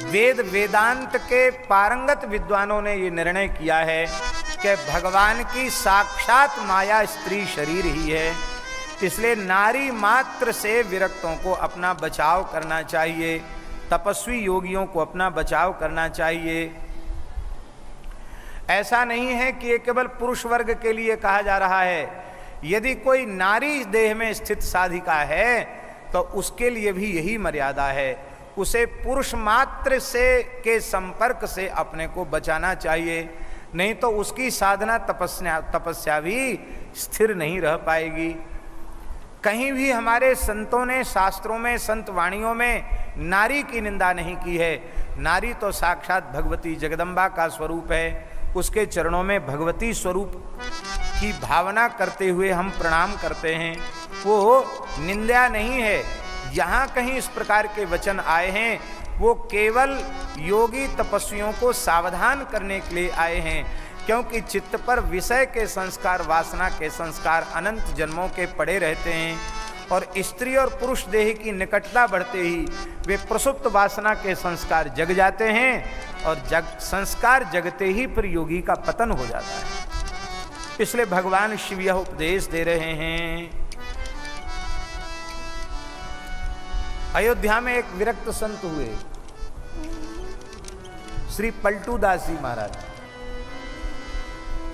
वेद वेदांत के पारंगत विद्वानों ने ये निर्णय किया है कि भगवान की साक्षात माया स्त्री शरीर ही है, इसलिए नारी मात्र से विरक्तों को अपना बचाव करना चाहिए, तपस्वी योगियों को अपना बचाव करना चाहिए। ऐसा नहीं है कि ये केवल पुरुष वर्ग के लिए कहा जा रहा है। यदि कोई नारी देह में स्थित साधिका है तो उसके लिए भी यही मर्यादा है, उसे पुरुष मात्र से के संपर्क से अपने को बचाना चाहिए, नहीं तो उसकी साधना तपस्या भी स्थिर नहीं रह पाएगी। कहीं भी हमारे संतों ने शास्त्रों में, संत वाणियों में नारी की निंदा नहीं की है। नारी तो साक्षात भगवती जगदम्बा का स्वरूप है। उसके चरणों में भगवती स्वरूप की भावना करते हुए हम प्रणाम करते हैं। वो निंदा नहीं है। यहाँ कहीं इस प्रकार के वचन आए हैं, वो केवल योगी तपस्वियों को सावधान करने के लिए आए हैं, क्योंकि चित्त पर विषय के संस्कार, वासना के संस्कार अनंत जन्मों के पड़े रहते हैं और स्त्री और पुरुष देह की निकटता बढ़ते ही वे प्रसुप्त वासना के संस्कार जग जाते हैं और संस्कार जगते ही फिर योगी का पतन हो जाता है। इसलिए भगवान शिव यह उपदेश दे रहे हैं। अयोध्या में एक विरक्त संत हुए, श्री पलटूदास जी महाराज।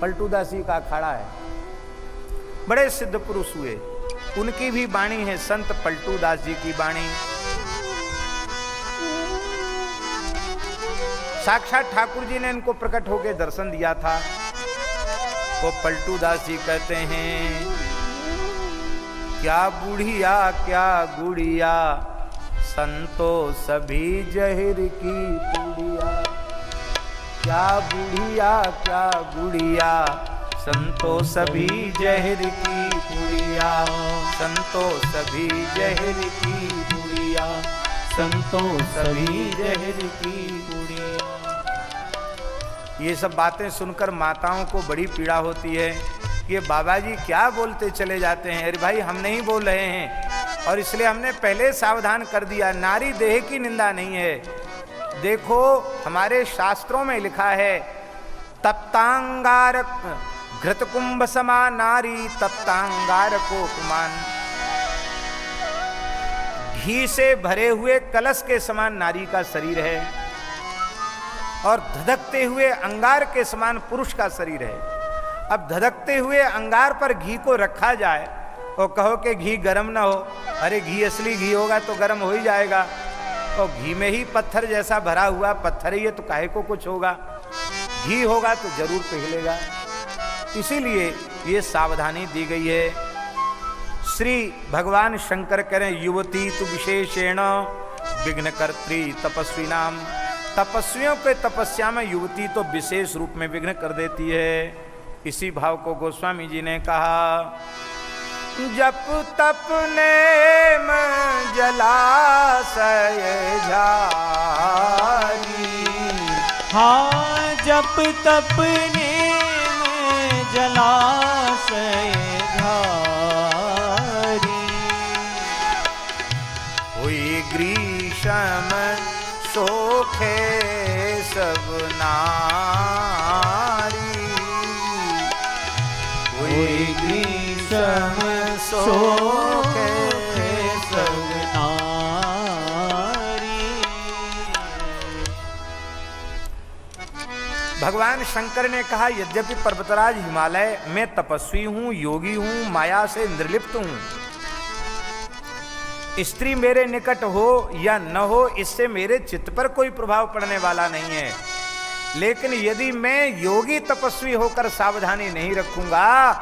पलटूदास जी का अखाड़ा है, बड़े सिद्ध पुरुष हुए। उनकी भी वाणी है, संत पलटूदास जी की वाणी। साक्षात ठाकुर जी ने इनको प्रकट होकर दर्शन दिया था। वो पलटूदास जी कहते हैं, क्या बुढ़िया क्या गुड़िया, संतो सभी जहर की पुड़िया। क्या बुढ़िया क्या गुड़िया, संतो सभी जहर की पुड़िया। संतो सभी जहर की पुड़िया, संतो सभी जहर की पुड़िया। ये सब बातें सुनकर माताओं को बड़ी पीड़ा होती है। ये बाबा जी क्या बोलते चले जाते हैं। अरे भाई, हम नहीं बोल रहे हैं, और इसलिए हमने पहले सावधान कर दिया। नारी देह की निंदा नहीं है। देखो, हमारे शास्त्रों में लिखा है, तप्तांगार घृतकुंभ समा नारी, तप्तांगार को उपमान। घी से भरे हुए कलश के समान नारी का शरीर है और धधकते हुए अंगार के समान पुरुष का शरीर है। अब धधकते हुए अंगार पर घी को रखा जाए और कहो कि घी गर्म ना हो। अरे, घी असली घी होगा तो गर्म हो ही जाएगा। और घी में ही पत्थर जैसा भरा हुआ पत्थर ही है, तो काहे को कुछ होगा। घी होगा तो जरूर पिघलेगा। इसीलिए ये सावधानी दी गई है। श्री भगवान शंकर करें, युवती तु विशेषेण विघ्नकर्त्री तपस्वी नाम। तपस्वियों के तपस्या में युवती तो विशेष रूप में विघ्न कर देती है। इसी भाव को गोस्वामी जी ने कहा, जप तप नेम जलाशय झारी। हाँ, जप तप नेम जलाशय झारी। हुई ग्रीष्म सोखे सब नारी। हुई ग्रीष्म सोखे सब नारी। भगवान शंकर ने कहा, यद्यपि पर्वतराज हिमालय में तपस्वी हूं, योगी हूं, माया से निर्लिप्त हूं, स्त्री मेरे निकट हो या न हो, इससे मेरे चित्त पर कोई प्रभाव पड़ने वाला नहीं है। लेकिन यदि मैं योगी तपस्वी होकर सावधानी नहीं रखूंगा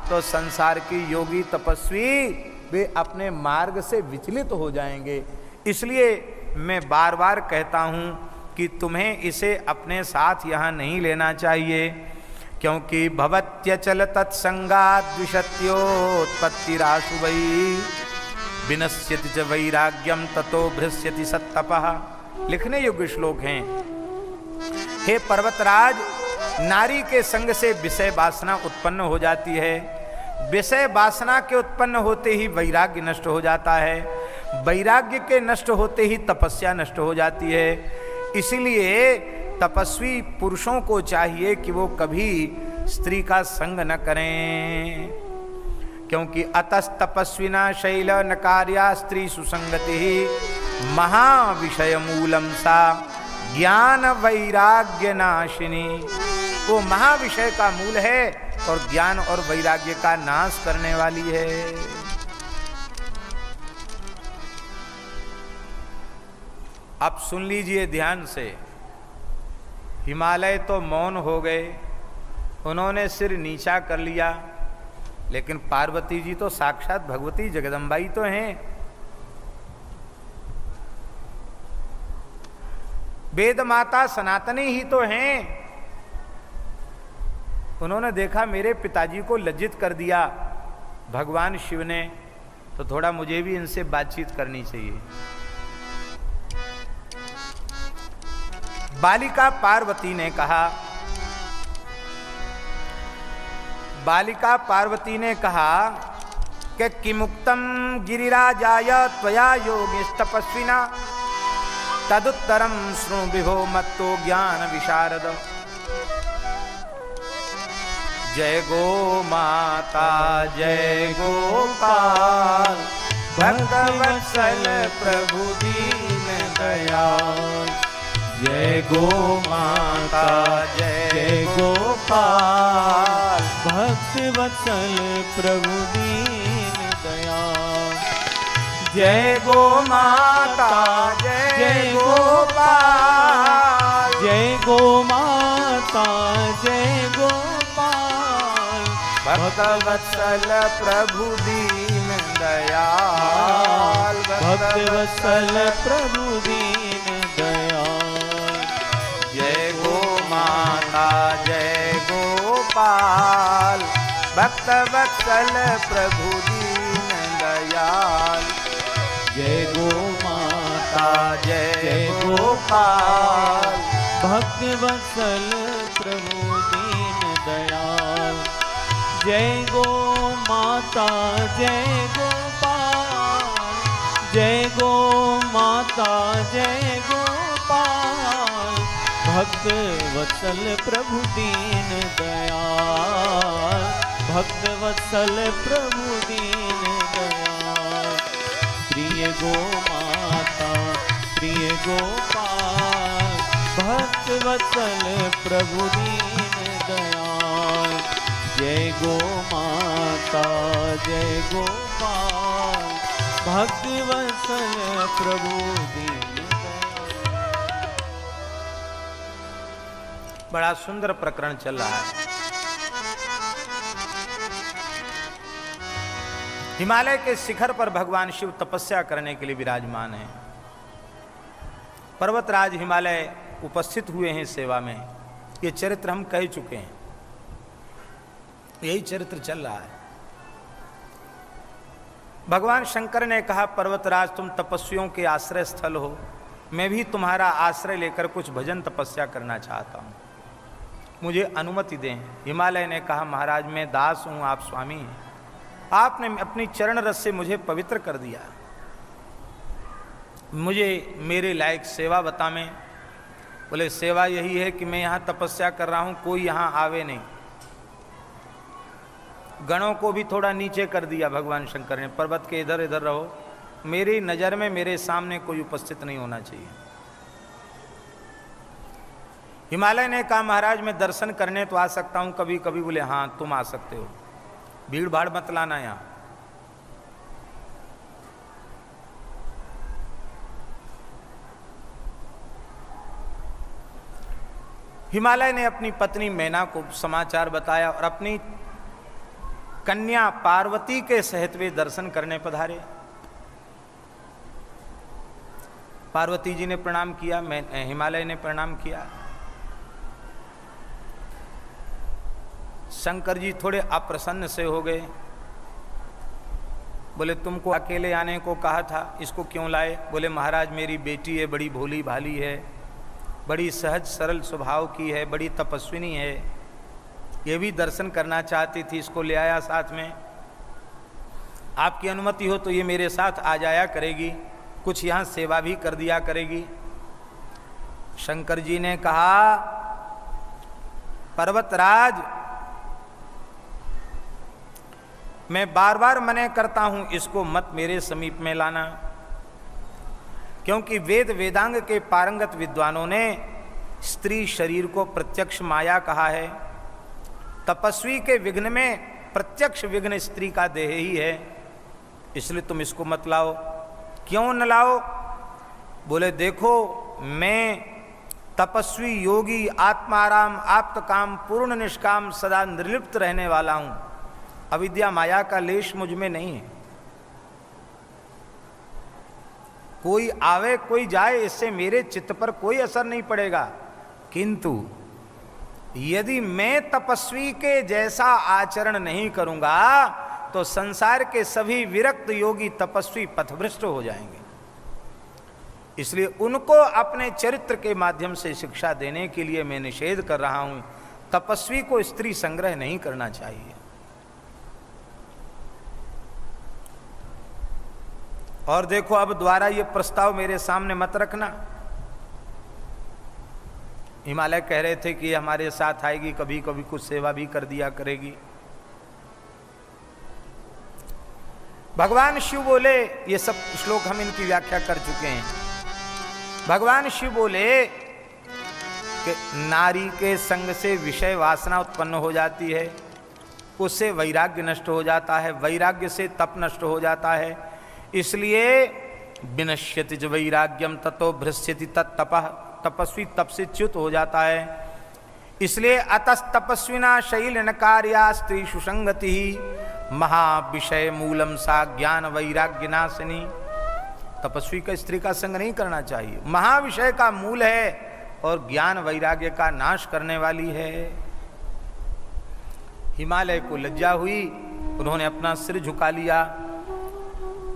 तो संसार की योगी तपस्वी वे अपने मार्ग से विचलित हो जाएंगे। इसलिए मैं बार बार कहता हूं कि तुम्हें इसे अपने साथ यहाँ नहीं लेना चाहिए, क्योंकि भवत्यचल तत्संगात् द्विषत्योत्पत्तिराशुभई विनश्यति च वैराग्यम ततो भ्रश्यति सत्तपः। लिखने योग्य श्लोक हैं। हे पर्वतराज, नारी के संग से विषय वासना उत्पन्न हो जाती है। विषय वासना के उत्पन्न होते ही वैराग्य नष्ट हो जाता है। वैराग्य के नष्ट होते ही तपस्या नष्ट हो जाती है। इसीलिए तपस्वी पुरुषों को चाहिए कि वो कभी स्त्री का संग न करें, क्योंकि अतस्तपस्विना शैल न कार्या स्त्री सुसंगति महाविषय मूलम सा ज्ञान वैराग्य नाशिनी। वो महाविषय का मूल है और ज्ञान और वैराग्य का नाश करने वाली है। अब सुन लीजिए ध्यान से। हिमालय तो मौन हो गए, उन्होंने सिर नीचा कर लिया, लेकिन पार्वती जी तो साक्षात भगवती जगदम्बा ही तो हैं। वेद माता सनातनी ही तो हैं। उन्होंने देखा मेरे पिताजी को लज्जित कर दिया भगवान शिव ने, तो थोड़ा मुझे भी इनसे बातचीत करनी चाहिए। बालिका पार्वती ने कहा, बालिका पार्वती ने कहा कि किमुक्तम गिरिराजाय त्वया योगिस्तपस्विना तदुत्तरम शृणु विभो मत्तो ज्ञान विशारद। जय गो माता जय गोपाल भक्तवत्सल प्रभु दीन दयाल। जय गो माता जय गोपाल भक्त वत्सल प्रभु दीन दयाल। जय गो माता जय गोपाल। जय गो माता जय गोपाल भक्तवत्सल प्रभु दीन दयाल। भक्त वत्सल प्रभु दीन दयाल। जय गो माता जय गोपाल भक्तवत्सल प्रभु दीन दयाल। जय गो माता जय गोपाल भक्त वत्सल प्रभु दीन दयाल। जय गो माता जय गोपाल। जय गो माता जय गोपाल भक्त वत्सल प्रभु दीन दयाल। भक्त वत्सल प्रभु दीन दयाल। प्रिय गो माता प्रिय गोपाल भक्त वत्सल प्रभु दीन दयाल। जय गो माता जय गोपाल भक्त वत्सल प्रभु दीन दयाल। बड़ा सुंदर प्रकरण चल रहा है। हिमालय के शिखर पर भगवान शिव तपस्या करने के लिए विराजमान हैं। पर्वतराज हिमालय उपस्थित हुए हैं सेवा में। ये चरित्र हम कह चुके हैं, यही चरित्र चल रहा है। भगवान शंकर ने कहा, पर्वतराज तुम तपस्वियों के आश्रय स्थल हो, मैं भी तुम्हारा आश्रय लेकर कुछ भजन तपस्या करना चाहता हूँ, मुझे अनुमति दें। हिमालय ने कहा, महाराज मैं दास हूँ, आप स्वामी हैं, आपने अपनी चरण रस से मुझे पवित्र कर दिया, मुझे मेरे लायक सेवा बतावें। बोले सेवा यही है कि मैं यहाँ तपस्या कर रहा हूँ, कोई यहाँ आवे नहीं। गणों को भी थोड़ा नीचे कर दिया भगवान शंकर ने, पर्वत के इधर इधर रहो, मेरी नज़र में मेरे सामने कोई उपस्थित नहीं होना चाहिए। हिमालय ने कहा, महाराज मैं दर्शन करने तो आ सकता हूँ कभी कभी। बोले हाँ तुम आ सकते हो, भीड़ भाड़ मत लाना यहाँ। हिमालय ने अपनी पत्नी मैना को समाचार बताया और अपनी कन्या पार्वती के सहित वे दर्शन करने पधारे। पार्वती जी ने प्रणाम किया, हिमालय ने प्रणाम किया। शंकर जी थोड़े अप्रसन्न से हो गए। बोले तुमको अकेले आने को कहा था, इसको क्यों लाए? बोले महाराज मेरी बेटी है, बड़ी भोली भाली है, बड़ी सहज सरल स्वभाव की है, बड़ी तपस्विनी है, ये भी दर्शन करना चाहती थी, इसको ले आया साथ में। आपकी अनुमति हो तो ये मेरे साथ आ जाया करेगी, कुछ यहाँ सेवा भी कर दिया करेगी। शंकर जी ने कहा, पर्वतराज मैं बार बार मना करता हूँ, इसको मत मेरे समीप में लाना, क्योंकि वेद वेदांग के पारंगत विद्वानों ने स्त्री शरीर को प्रत्यक्ष माया कहा है। तपस्वी के विघ्न में प्रत्यक्ष विघ्न स्त्री का देह ही है, इसलिए तुम इसको मत लाओ। क्यों न लाओ? बोले देखो मैं तपस्वी योगी आत्माराम आप्त काम पूर्ण निष्काम सदा निर्लिप्त रहने वाला हूँ, अविद्या माया का लेश मुझ में नहीं है। कोई आवे कोई जाए, इससे मेरे चित्त पर कोई असर नहीं पड़ेगा। किंतु यदि मैं तपस्वी के जैसा आचरण नहीं करूंगा तो संसार के सभी विरक्त योगी तपस्वी पथभ्रष्ट हो जाएंगे। इसलिए उनको अपने चरित्र के माध्यम से शिक्षा देने के लिए मैं निषेध कर रहा हूं। तपस्वी को स्त्री संग्रह नहीं करना चाहिए। और देखो, अब द्वारा ये प्रस्ताव मेरे सामने मत रखना। हिमालय कह रहे थे कि हमारे साथ आएगी, कभी कभी कुछ सेवा भी कर दिया करेगी। भगवान शिव बोले, ये सब श्लोक हम इनकी व्याख्या कर चुके हैं। भगवान शिव बोले कि नारी के संग से विषय वासना उत्पन्न हो जाती है, उससे वैराग्य नष्ट हो जाता है, वैराग्य से तप नष्ट हो जाता है। इसलिए विनश्यति च वैराग्यम ततो भ्रश्यति तत्तपः, तपस्वी तप से च्युत हो जाता है। इसलिए अतस्तपस्विना शैलन कार्या स्त्री सुसंगति महाविषय मूलम सा ज्ञान वैराग्य नाशिनी। तपस्वी का स्त्री का संग नहीं करना चाहिए, महाविषय का मूल है और ज्ञान वैराग्य का नाश करने वाली है। हिमालय को लज्जा हुई, उन्होंने अपना सिर झुका लिया,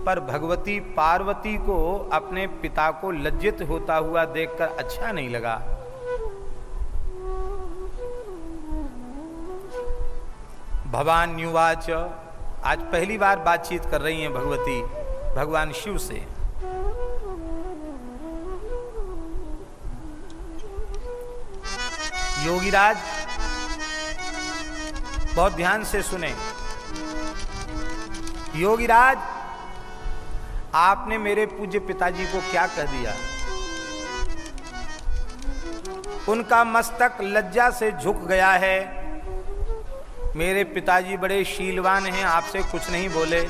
पर भगवती पार्वती को अपने पिता को लज्जित होता हुआ देखकर अच्छा नहीं लगा। भवान्युवाच, आज पहली बार बातचीत कर रही हैं भगवती भगवान शिव से। योगीराज बहुत ध्यान से सुने। योगीराज, आपने मेरे पूज्य पिताजी को क्या कह दिया? उनका मस्तक लज्जा से झुक गया है। मेरे पिताजी बड़े शीलवान हैं, आपसे कुछ नहीं बोले,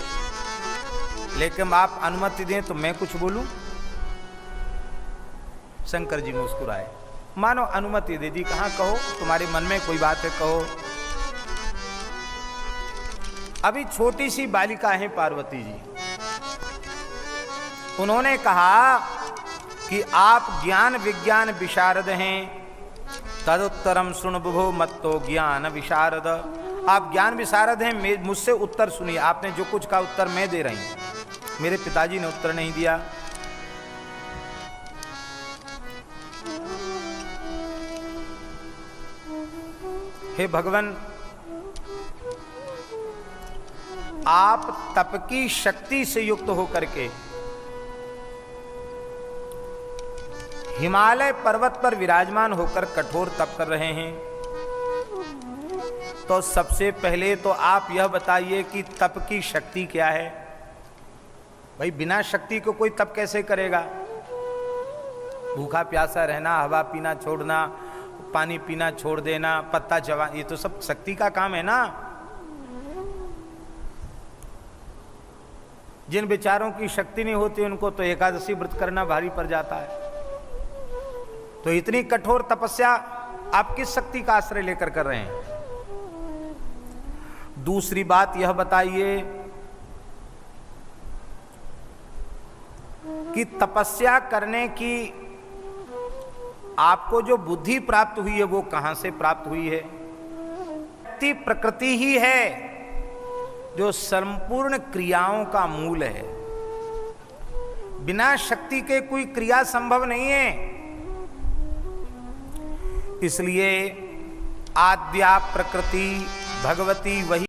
लेकिन आप अनुमति दें तो मैं कुछ बोलूं? शंकर जी मुस्कुराए, मानो अनुमति दे दी। कहां कहो, तुम्हारे मन में कोई बात है कहो। अभी छोटी सी बालिका है पार्वती जी। उन्होंने कहा कि आप ज्ञान विज्ञान विशारद हैं, तदुत्तरम सुन बुभो मत्तो ज्ञान विशारद। आप ज्ञान विशारद हैं, मुझसे उत्तर सुनिए। आपने जो कुछ कहा उत्तर मैं दे रही हूं। मेरे पिताजी ने उत्तर नहीं दिया। हे भगवान, आप तप की शक्ति से युक्त होकर के हिमालय पर्वत पर विराजमान होकर कठोर तप कर रहे हैं, तो सबसे पहले तो आप यह बताइए कि तप की शक्ति क्या है? भाई, बिना शक्ति को कोई तप कैसे करेगा? भूखा प्यासा रहना, हवा पीना छोड़ना, पानी पीना छोड़ देना, पत्ता चबा, ये तो सब शक्ति का काम है ना। जिन विचारों की शक्ति नहीं होती उनको तो एकादशी व्रत करना भारी पड़ जाता है। तो इतनी कठोर तपस्या आप किस शक्ति का आश्रय लेकर कर रहे हैं? दूसरी बात यह बताइए कि तपस्या करने की आपको जो बुद्धि प्राप्त हुई है वो कहां से प्राप्त हुई है? प्रकृति ही है जो संपूर्ण क्रियाओं का मूल है। बिना शक्ति के कोई क्रिया संभव नहीं है। इसलिए आद्या प्रकृति भगवती वही